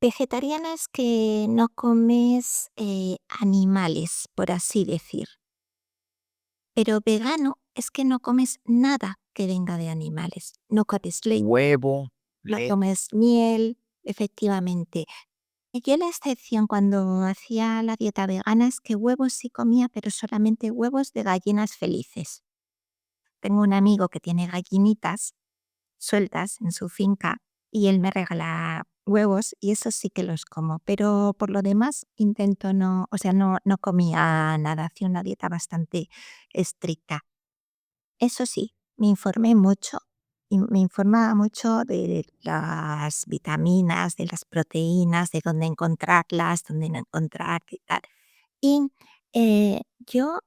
vegetariana es que no comes animales, por así decir. Pero vegano es que no comes nada que venga de animales. No comes leche, Huevo, no leche. tomes miel, efectivamente. Y yo la excepción cuando hacía la dieta vegana es que huevos sí comía, pero solamente huevos de gallinas felices. Tengo un amigo que tiene gallinitas sueltas en su finca y él me regala huevos y esos sí que los como, pero por lo demás intento no, o sea, no comía nada, hacía una dieta bastante estricta. Eso sí, me informé mucho y me informaba mucho de las vitaminas, de las proteínas, de dónde encontrarlas, dónde no encontrar y tal. Y yo,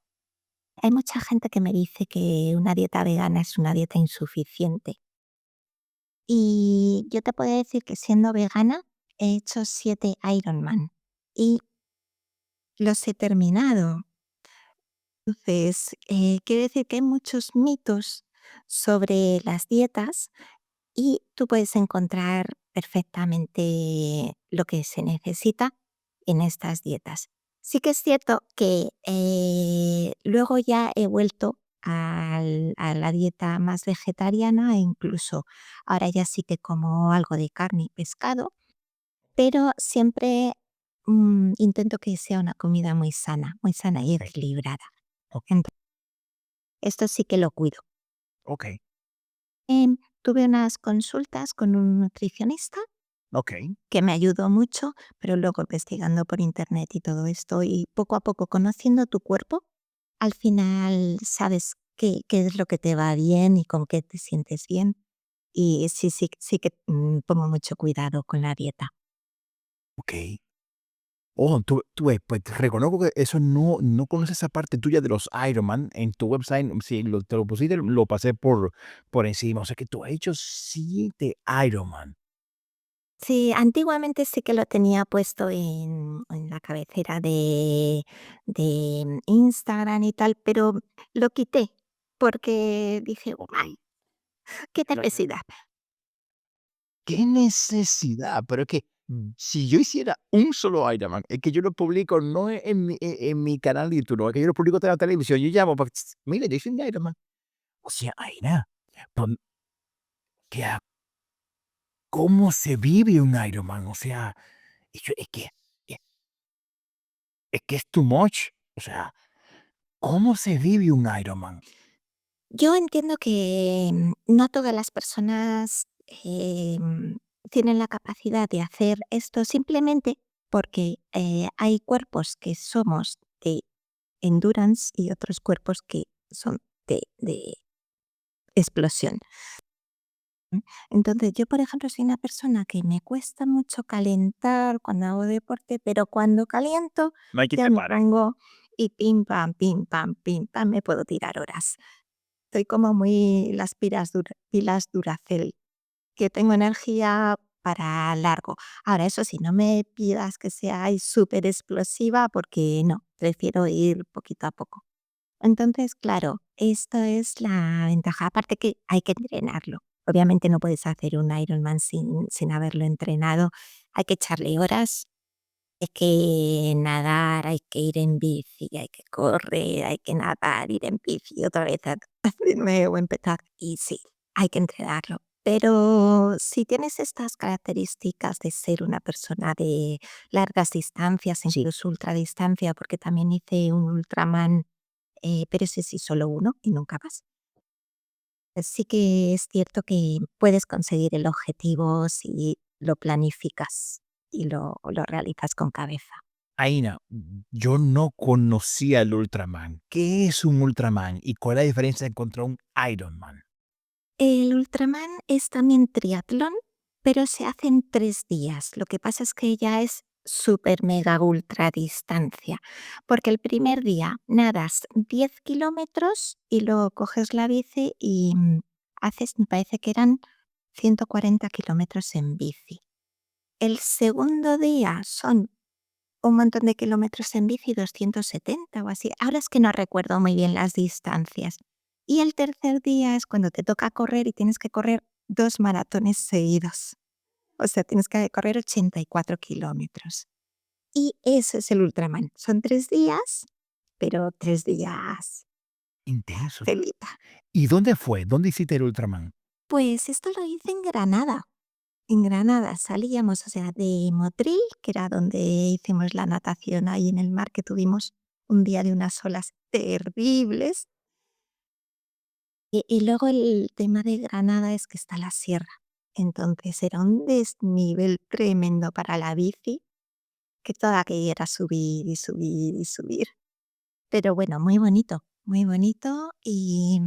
hay mucha gente que me dice que una dieta vegana es una dieta insuficiente. Y yo te puedo decir que siendo vegana he hecho 7 Ironman y los he terminado. Entonces, quiere decir que hay muchos mitos sobre las dietas y tú puedes encontrar perfectamente lo que se necesita en estas dietas. Sí que es cierto que luego ya he vuelto a la dieta más vegetariana e incluso ahora ya sí que como algo de carne y pescado, pero siempre intento que sea una comida muy sana y Ok, equilibrada. ok, Entonces, esto sí que lo cuido. ok, Tuve unas consultas con un nutricionista ok. que me ayudó mucho, pero luego investigando por internet y todo esto y poco a poco conociendo tu cuerpo, al final sabes qué es lo que te va bien y con qué te sientes bien. Y sí que pongo mucho cuidado con la dieta. Ok. Oh, tú ves, pues te reconozco que eso no conoces esa parte tuya de los Ironman en tu website. Si te lo pusiste, lo pasé por encima. O sea que tú has hecho 7 Ironman. Sí, antiguamente sí que lo tenía puesto en la cabecera de Instagram y tal, pero lo quité porque dije, "Ay, qué necesidad". ¿Qué necesidad? Pero es que si yo hiciera un solo Ironman, es que yo lo publico no en mi canal de YouTube, no, es que yo lo publico en la televisión. Yo llamo, pues, mira, yo hice un Ironman. O sea, Aina, pon- ¿qué ¿cómo se vive un Ironman? O sea, es es que es too much. O sea, ¿cómo se vive un Ironman? Yo entiendo que no todas las personas tienen la capacidad de hacer esto simplemente porque hay cuerpos que somos de endurance y otros cuerpos que son de explosión. Entonces, yo, por ejemplo, soy una persona que me cuesta mucho calentar cuando hago deporte, pero cuando caliento No hay quien ya te me pare. pongo y pim, pam, me puedo tirar horas. Estoy como muy las pilas Duracell, que tengo energía para largo. Ahora, eso sí, no me pidas que sea súper explosiva porque no, prefiero ir poquito a poco. Entonces, claro, esto es la ventaja. Aparte que hay que entrenarlo. Obviamente no puedes hacer un Ironman sin haberlo entrenado. Hay que echarle horas, hay que nadar, hay que ir en bici, hay que correr, hay que nadar, ir en bici, otra vez de nuevo empezar. Y sí, hay que entrenarlo. Pero si tienes estas características de ser una persona de largas distancias, Sí. incluso ultradistancia, porque también hice un Ultraman, pero ese sí solo uno y nunca más. Sí que es cierto que puedes conseguir el objetivo si lo planificas y lo realizas con cabeza. Aina, yo no conocía el Ultraman. ¿Qué es un Ultraman y cuál es la diferencia contra un Ironman? El Ultraman es también triatlón, pero se hace en 3 días. Lo que pasa es que ya es súper mega ultra distancia, porque el primer día nadas 10 kilómetros y luego coges la bici y haces, me parece que eran 140 kilómetros en bici. El segundo día son un montón de kilómetros en bici, 270 o así. Ahora es que no recuerdo muy bien las distancias. Y el tercer día es cuando te toca correr y tienes que correr 2 maratones seguidos. O sea, tienes que correr 84 kilómetros. Y ese es el Ultraman. Son 3 días, pero 3 días Intenso. telita. ¿Y dónde fue? ¿Dónde hiciste el Ultraman? Pues esto lo hice en Granada. En Granada salíamos, o sea, de Motril, que era donde hicimos la natación ahí en el mar, que tuvimos un día de unas olas terribles. Y luego el tema de Granada es que está la sierra. Entonces era un desnivel tremendo para la bici, que todo aquello era subir y subir y subir. Pero bueno, muy bonito y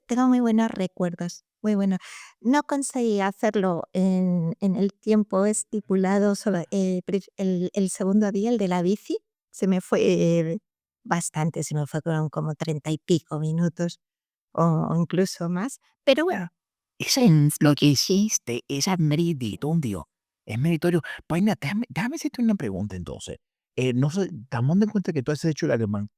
tengo muy buenos recuerdos, muy buenos. No conseguí hacerlo en el tiempo estipulado, solo, el segundo día, el de la bici, se me fue bastante, se me fue como 30 y pico minutos o incluso más, pero bueno. Ese es lo que hiciste, esa meritorio. Es meritorio. Paina, déjame hacerte una pregunta entonces. No sé, tomando en cuenta que tú has hecho el alemán,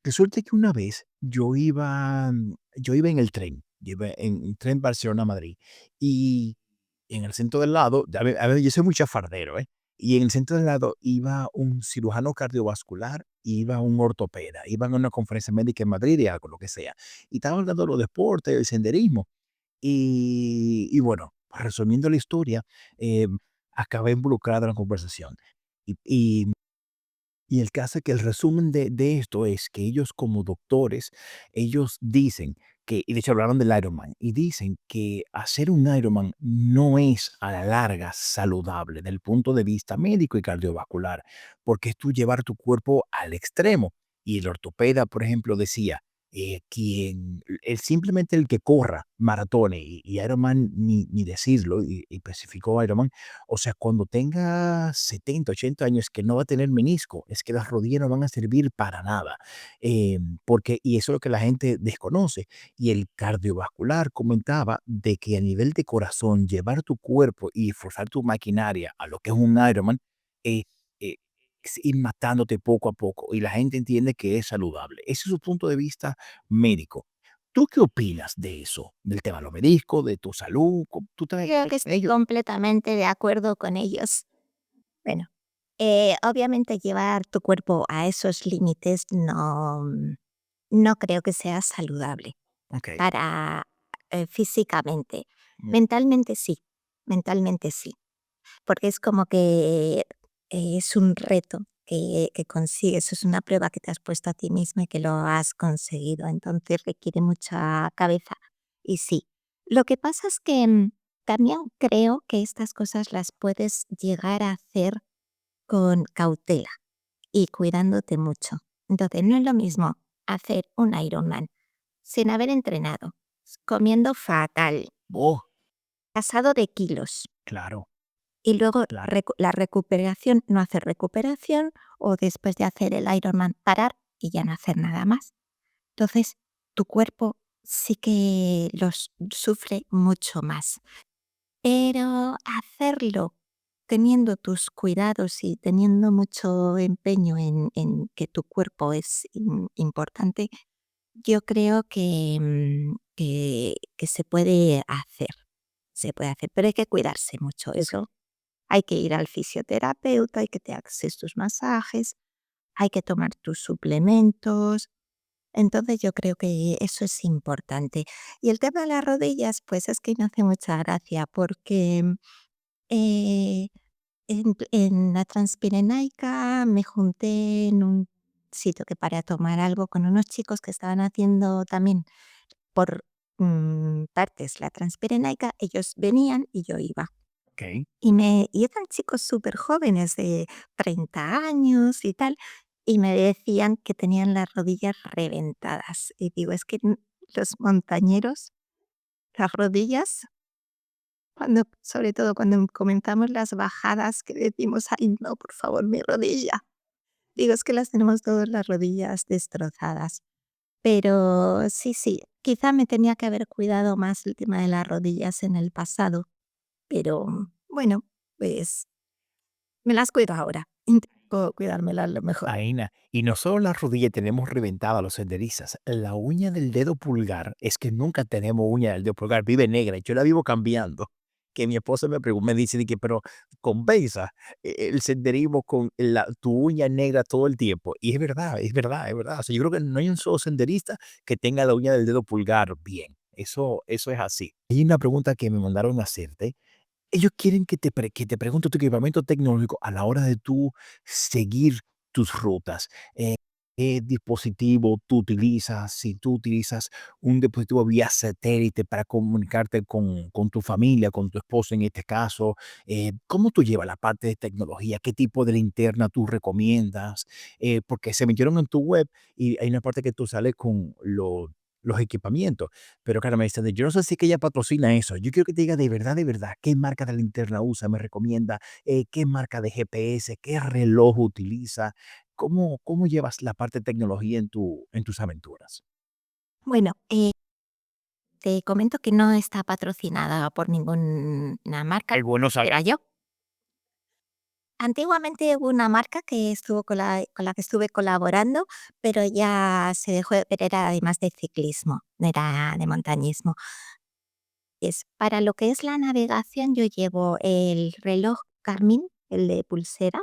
resulta que una vez yo iba en el tren, yo iba en un tren Barcelona-Madrid, y en el centro del lado, a ver, yo soy muy chafardero, ¿eh? Y en el centro del lado iba un cirujano cardiovascular, iba un ortopeda, iban a una conferencia médica en Madrid y algo, lo que sea. Y estaban hablando de los deportes, el senderismo. Y bueno, resumiendo la historia, acabé involucrado en la conversación. Y y y el caso es que el resumen de esto es que ellos como doctores, ellos dicen que y de hecho hablaron del Ironman, y dicen que hacer un Ironman no es a la larga saludable del punto de vista médico y cardiovascular, porque es tú llevar tu cuerpo al extremo. Y el ortopeda, por ejemplo, decía, simplemente el que corra maratones y Ironman ni decirlo, y especificó Ironman, o sea, cuando tenga 70, 80 años, que no va a tener menisco, es que las rodillas no van a servir para nada. Y eso es lo que la gente desconoce. Y el cardiovascular comentaba de que a nivel de corazón, llevar tu cuerpo y forzar tu maquinaria a lo que es un Ironman, eh, eh, es ir matándote poco a poco. Y la gente entiende que es saludable. Ese es su punto de vista médico. ¿Tú qué opinas de eso? Del tema de los meniscos, de tu salud. ¿Tú te Creo que estoy ellos? completamente de acuerdo con ellos. Bueno, obviamente llevar tu cuerpo a esos límites no creo que sea saludable Ok. para físicamente. Mentalmente sí, mentalmente sí, porque es como que es un reto que consigues, es una prueba que te has puesto a ti mismo y que lo has conseguido, entonces requiere mucha cabeza. Y sí, lo que pasa es que también creo que estas cosas las puedes llegar a hacer con cautela y cuidándote mucho. Entonces, no es lo mismo hacer un Ironman sin haber entrenado, comiendo fatal, Oh, pasado de kilos, claro, y luego claro. la recuperación, no hacer recuperación, o después de hacer el Ironman parar y ya no hacer nada más. Entonces, tu cuerpo sí que los sufre mucho más. pero hacerlo teniendo tus cuidados y teniendo mucho empeño en que tu cuerpo es importante, yo creo que se puede hacer, pero hay que cuidarse mucho, eso. Hay que ir al fisioterapeuta, hay que te haces tus masajes, hay que tomar tus suplementos. Entonces yo creo que eso es importante. Y el tema de las rodillas, pues es que me hace mucha gracia porque eh, en la Transpirenaica me junté en un sitio que para tomar algo con unos chicos que estaban haciendo también por partes la Transpirenaica, ellos venían y yo iba. Okey. Y eran chicos súper jóvenes de 30 años y tal, y me decían que tenían las rodillas reventadas. Y digo, es que los montañeros, las rodillas, sobre todo cuando comenzamos las bajadas, que decimos: "Ay, no, por favor, mi rodilla". Digo, es que las tenemos todas las rodillas destrozadas. Pero sí, sí, quizá me tenía que haber cuidado más el tema de las rodillas en el pasado, pero bueno, pues me las cuido ahora. Intento cuidármelas lo mejor. Aina, y no solo la rodilla tenemos reventada los senderistas, la uña del dedo pulgar, es que nunca tenemos uña del dedo pulgar, vive negra, y yo la vivo cambiando. Que mi esposa me dice de que, pero compensa el senderismo con tu uña negra todo el tiempo. Y es verdad, es verdad, es verdad. O sea, yo creo que no hay un solo senderista que tenga la uña del dedo pulgar bien. Eso es así. Hay una pregunta que me mandaron a hacerte. Ellos quieren que te pregunte tu equipamiento tecnológico a la hora de tú seguir tus rutas. ¿Qué dispositivo tú utilizas? Si tú utilizas un dispositivo vía satélite para comunicarte con tu familia, con tu esposo en este caso, ¿cómo tú llevas la parte de tecnología? ¿Qué tipo de linterna tú recomiendas? Porque se metieron en tu web y hay una parte que tú sales con los equipamientos. Pero claro, me dicen, yo no sé si es que ella patrocina eso. Yo quiero que te diga de verdad, qué marca de linterna usa, me recomienda, qué marca de GPS, qué reloj utiliza, cómo llevas la parte de tecnología en tus aventuras. Bueno, te comento que no está patrocinada por ninguna marca, Es bueno saber. era yo. Antiguamente hubo una marca que estuvo con la que estuve colaborando, pero ya se dejó de ver, era además de ciclismo, no era de montañismo. Para lo que es la navegación, yo llevo el reloj Garmin, el de pulsera,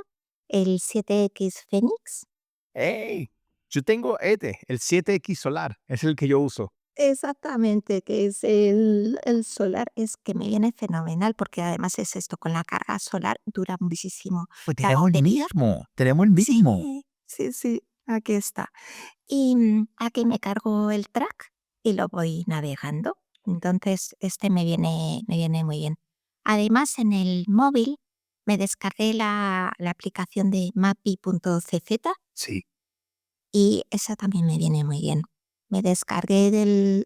el 7X Fenix. ¡Hey! Yo tengo el 7X Solar, es el que yo uso. Exactamente, que es el solar, es que me viene fenomenal, porque además es esto, con la carga solar dura muchísimo Pues la batería. tenemos el mismo. Sí, sí, sí, aquí está. Y, aquí me cargo el track y lo voy navegando. Entonces, este me viene muy bien. Además, en el móvil me descargué la aplicación de Mapi.cz Sí. y esa también me viene muy bien. Me descargué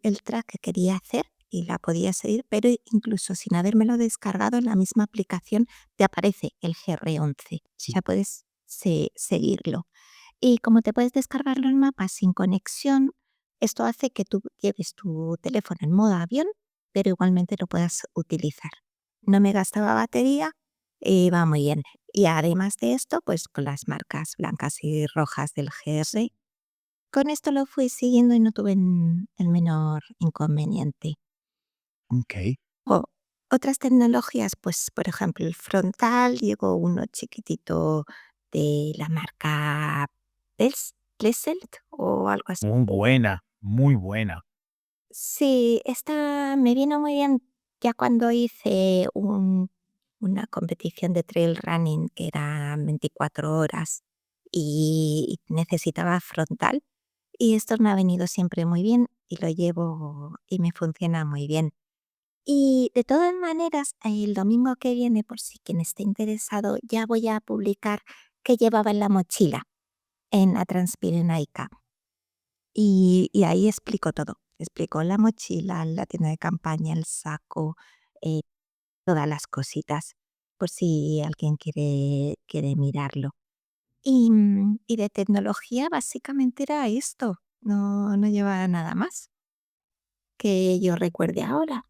el track que quería hacer y la podía seguir, pero incluso sin habérmelo descargado, en la misma aplicación te aparece el GR11. Sí. Ya puedes seguirlo. Y como te puedes descargarlo en mapas sin conexión, esto hace que tú lleves tu teléfono en modo avión, pero igualmente lo puedas utilizar. No me gastaba batería y va muy bien. Y además de esto, pues con las marcas blancas y rojas del GR, con esto lo fui siguiendo y no tuve el menor inconveniente. Ok. O otras tecnologías, pues por ejemplo el frontal, llegó uno chiquitito de la marca Pleselt o algo así. Muy buena, muy buena. Sí, esta me vino muy bien ya cuando hice una competición de trail running que era 24 horas y necesitaba frontal. Y esto me ha venido siempre muy bien y lo llevo y me funciona muy bien. Y de todas maneras, el domingo que viene, por si quien esté interesado, ya voy a publicar qué llevaba en la mochila en la Transpirenaica. Y ahí explico todo. Explico la mochila, la tienda de campaña, el saco, eh, todas las cositas, por si alguien quiere mirarlo. Y de tecnología básicamente era esto, no llevaba nada más que yo recuerde ahora.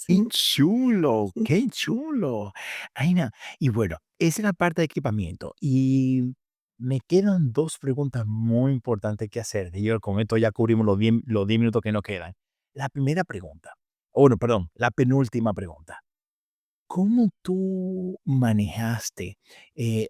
¡Qué Sí, chulo! sí. ¡Qué chulo! Aina, y bueno, esa es la parte de equipamiento. Y me quedan 2 preguntas muy importantes que hacer. Y yo con esto ya cubrimos los 10 minutos que nos quedan. La primera pregunta, o bueno, perdón, la penúltima pregunta. ¿Cómo tú manejaste,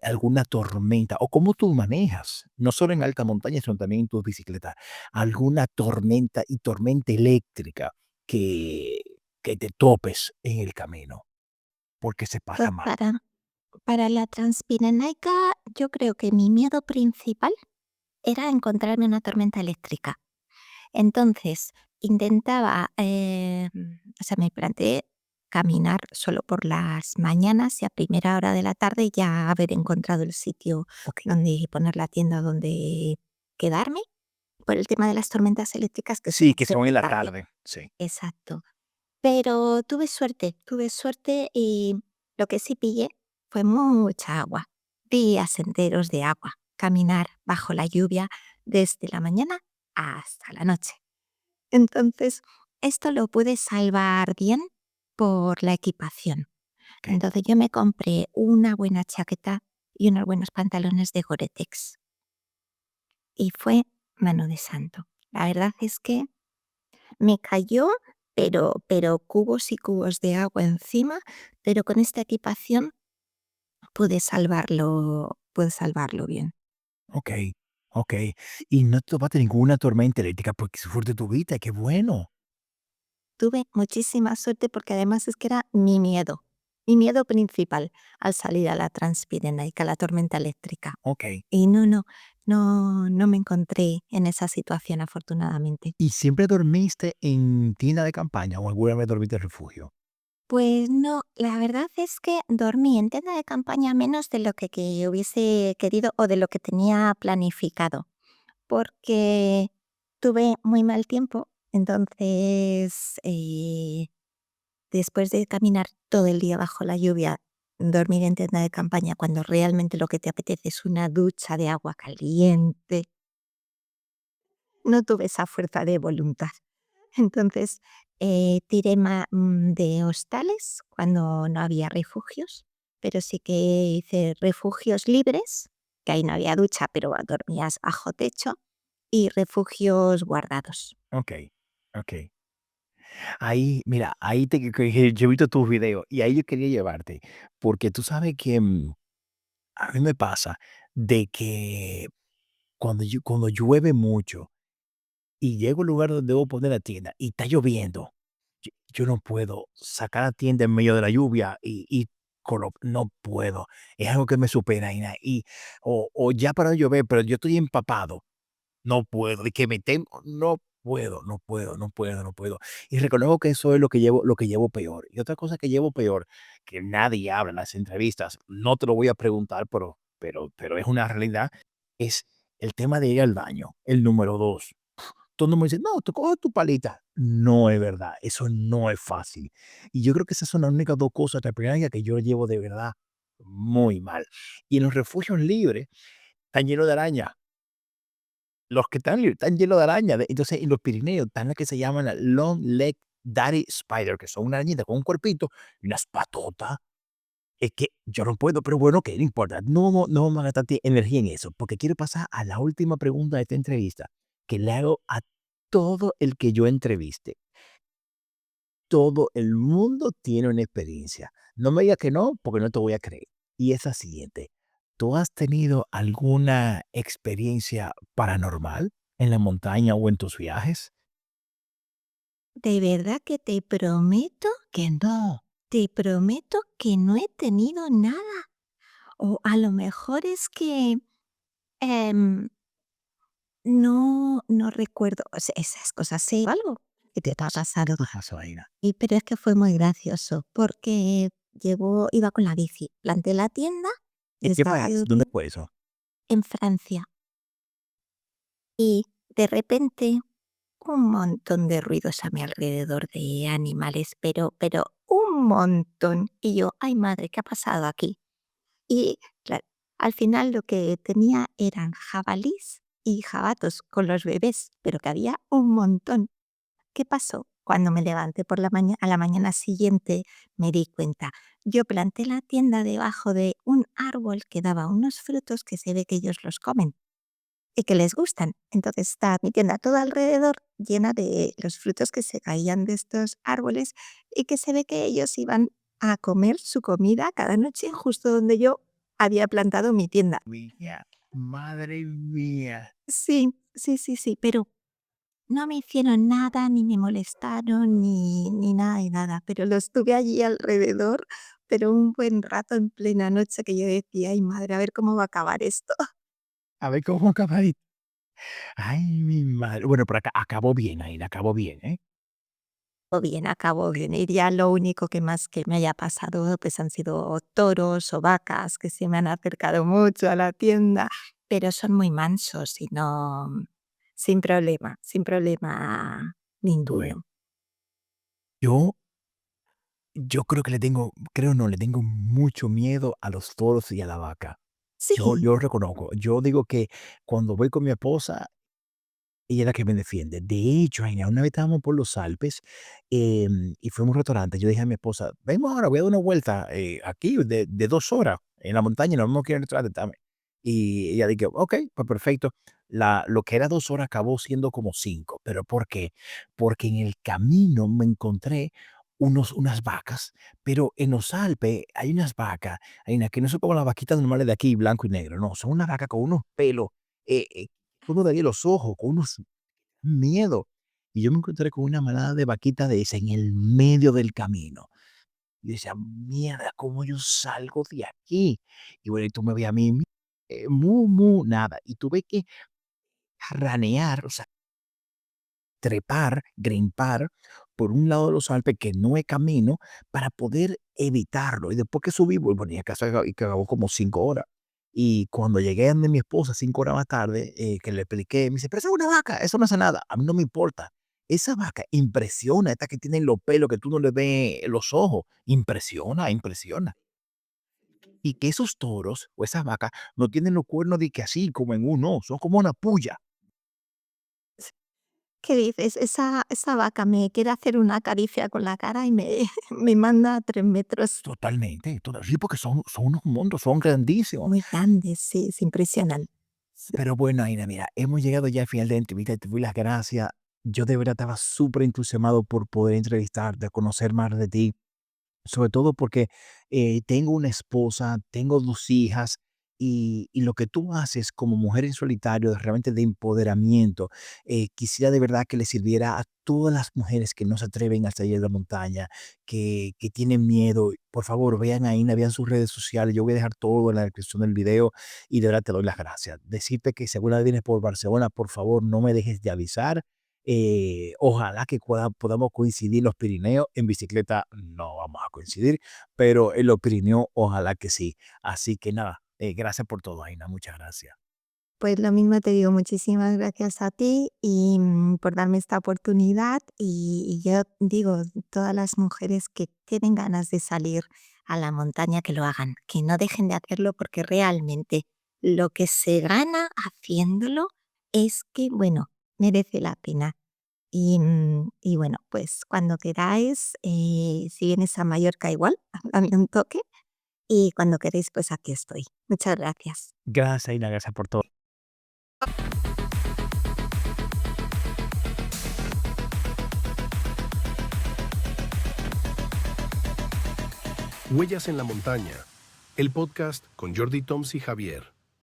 alguna tormenta, o cómo tú manejas, no solo en alta montaña, sino también en tu bicicleta, alguna tormenta y tormenta eléctrica que que te topes en el camino? Porque se Pues pasa mal. para la Transpirenaica, yo creo que mi miedo principal era encontrarme una tormenta eléctrica. Entonces, intentaba, o sea, me planteé caminar solo por las mañanas y a primera hora de la tarde ya haber encontrado el sitio Okey. donde poner la tienda donde quedarme, por el tema de las tormentas eléctricas que Sí, suelen que ser son en de la tarde. tarde, sí. Exacto. Pero tuve suerte y lo que sí pillé fue mucha agua, días enteros de agua, caminar bajo la lluvia desde la mañana hasta la noche. Entonces, esto lo pude salvar bien por la equipación. Okey, Entonces, yo me compré una buena chaqueta y unos buenos pantalones de Gore-Tex y fue mano de santo. La verdad es que me cayó, pero cubos y cubos de agua encima, pero con esta equipación pude salvarlo bien. okey, okey. Y no te topaste ninguna tormenta eléctrica, porque qué suerte tuviste, qué bueno. Tuve muchísima suerte porque además es que era mi miedo principal al salir a la Transpirenaica, a la tormenta eléctrica. Okey. Y no me encontré en esa situación afortunadamente. ¿Y siempre dormiste en tienda de campaña o alguna vez dormiste en refugio? Pues no, la verdad es que dormí en tienda de campaña menos de lo que hubiese querido o de lo que tenía planificado, porque tuve muy mal tiempo, entonces, después de caminar todo el día bajo la lluvia, dormir en tienda de campaña cuando realmente lo que te apetece es una ducha de agua caliente, no tuve esa fuerza de voluntad. Entonces, tiré de hostales cuando no había refugios, pero sí que hice refugios libres, que ahí no había ducha, pero dormías bajo techo, y refugios guardados. Okey, okey. Ahí, mira, ahí te que yo he visto tus videos y ahí yo quería llevarte, porque tú sabes que, a mí me pasa de que cuando llueve mucho y llego al lugar donde debo poner la tienda y está lloviendo, yo no puedo sacar la tienda en medio de la lluvia y no puedo. Es algo que me supera, y o ya para de llover, pero yo estoy empapado. No puedo, de que me temo, no puedo, no puedo, no puedo, no puedo. Y reconozco que eso es lo que llevo peor. Y otra cosa que llevo peor, que nadie habla en las entrevistas, no te lo voy a preguntar, pero es una realidad, es el tema de ir al baño, el número 2. Todo el mundo me dice: "No, tú coge tu palita". No es verdad, eso no es fácil. Y yo creo que esas son las únicas 2 cosas que yo llevo de verdad muy mal. Y en los refugios libres están llenos de arañas. Los que están llenos de arañas. Entonces, en los Pirineos están las que se llaman la Long Leg Daddy Spider, que son una arañita con un cuerpito y unas patotas. Es que yo no puedo, pero bueno, que no importa. No vamos a gastar energía en eso, porque quiero pasar a la última pregunta de esta entrevista, que le hago a todo el que yo entreviste. Todo el mundo tiene una experiencia. No me digas que no, porque no te voy a creer. Y es la siguiente. ¿Tú has tenido alguna experiencia paranormal en la montaña o en tus viajes? De verdad que Que no. te prometo que no he tenido nada. O a lo mejor es que, em, no recuerdo, o sea, esas cosas, sí, algo que te ha pasado. ¿Qué pasó, Aina? Y pero es que fue muy gracioso, porque iba con la bici, planté la tienda y ¿En qué estaba país? ¿Dónde fue eso? en Francia, y de repente un montón de ruidos a mi alrededor de animales, pero un montón. Y yo: "Ay, madre, ¿qué ha pasado aquí?". Y claro, al final lo que tenía eran jabalís y jabatos con los bebés, pero que había un montón. ¿Qué pasó? Cuando me levanté por a la mañana siguiente, me di cuenta. Yo planté la tienda debajo de un árbol que daba unos frutos que se ve que ellos los comen y que les gustan. Entonces está mi tienda todo alrededor llena de los frutos que se caían de estos árboles y que se ve que ellos iban a comer su comida cada noche justo donde yo había plantado mi tienda. Mía, madre mía. Sí, sí, sí, sí, pero no me hicieron nada, ni me molestaron, ni nada de nada, pero los tuve allí alrededor, pero un buen rato en plena noche que yo decía: "Ay, madre, a ver cómo va a acabar esto". A ver cómo acaba ahí. Ay, mi madre. Bueno, pero acabó bien, Aina, acabó bien, ¿eh? O bien, acabó bien. Y ya lo único que más que me haya pasado, pues, han sido toros o vacas que se me han acercado mucho a la tienda, pero son muy mansos y no sin problema Bueno, ninguno. yo yo creo no, le tengo mucho miedo a los toros y a la vaca. Yo Sí, lo reconozco. Yo digo que cuando voy con mi esposa, ella es la que me defiende. De hecho, Aina, una vez estábamos por los Alpes, y fuimos a un restaurante. Yo dije a mi esposa: "Vamos ahora, voy a dar una vuelta, aquí de 2 horas en la montaña, nos vamos aquí al restaurante, dame". Y ella dijo: "Okey, pues perfecto". Lo que era 2 horas acabó siendo como 5. ¿Pero por qué? Porque en el camino me encontré unas vacas, pero en los Alpes hay unas vacas, Aina, que no son como las vaquitas normales de aquí, blanco y negro, no, son unas vacas con unos pelos, uno de ahí los ojos, con unos miedo. Y yo me encontré con una manada de vaquitas de esa en el medio del camino. Y decía: "Mierda, ¿cómo yo salgo de aquí?". Y bueno, y tú me ves a mí, mu, mu, nada. Y tuve que ranear, o sea, trepar, grimpar por un lado de los Alpes que no es camino para poder evitarlo. Y después que subí, bueno, y acaso y que acabó como 5 horas. Y cuando llegué donde mi esposa 5 horas más tarde, que le expliqué, me dice: "Pero esa es una vaca, eso no hace nada". A mí no me importa. Esa vaca impresiona, esta que tienen los pelos que tú no le ves los ojos, impresiona, impresiona. Y que esos toros o esas vacas no tienen los cuernos de que así como en uno, son como una puya. ¿qué dices? Esa vaca me quiere hacer una caricia con la cara y me me manda a 3 metros. Totalmente, sí, porque son unos monstruos, son grandísimos. Muy grandes, sí, se impresionan. Pero bueno, Aina, mira, hemos llegado ya al final de la entrevista y te doy las gracias. Yo de verdad estaba súper entusiasmado por poder entrevistarte, conocer más de ti. Sobre todo porque, tengo una esposa, tengo 2 hijas, y lo que tú haces como mujer en solitario, realmente de empoderamiento, quisiera de verdad que le sirviera a todas las mujeres que no se atreven a salir de la montaña, que tienen miedo. Por favor, vean a Ina, vean sus redes sociales. Yo voy a dejar todo en la descripción del video y de verdad te doy las gracias. Decirte que si alguna vez vienes por Barcelona, por favor, no me dejes de avisar. Ojalá que podamos coincidir en los Pirineos. En bicicleta no vamos a coincidir, pero en los Pirineos ojalá que sí. Así que nada, gracias por todo, Aina, muchas gracias. Pues lo mismo te digo, muchísimas gracias a ti y, por darme esta oportunidad. Y yo digo, todas las mujeres que tienen ganas de salir a la montaña, que lo hagan, que no dejen de hacerlo, porque realmente lo que se gana haciéndolo es que, bueno, merece la pena. Y bueno, pues cuando queráis, si vienes a Mallorca igual, dame un toque y cuando queréis, pues aquí estoy. Muchas gracias. Gracias, Aina, gracias por todo. Huellas en la montaña, el podcast con Jordi Toms y Javier.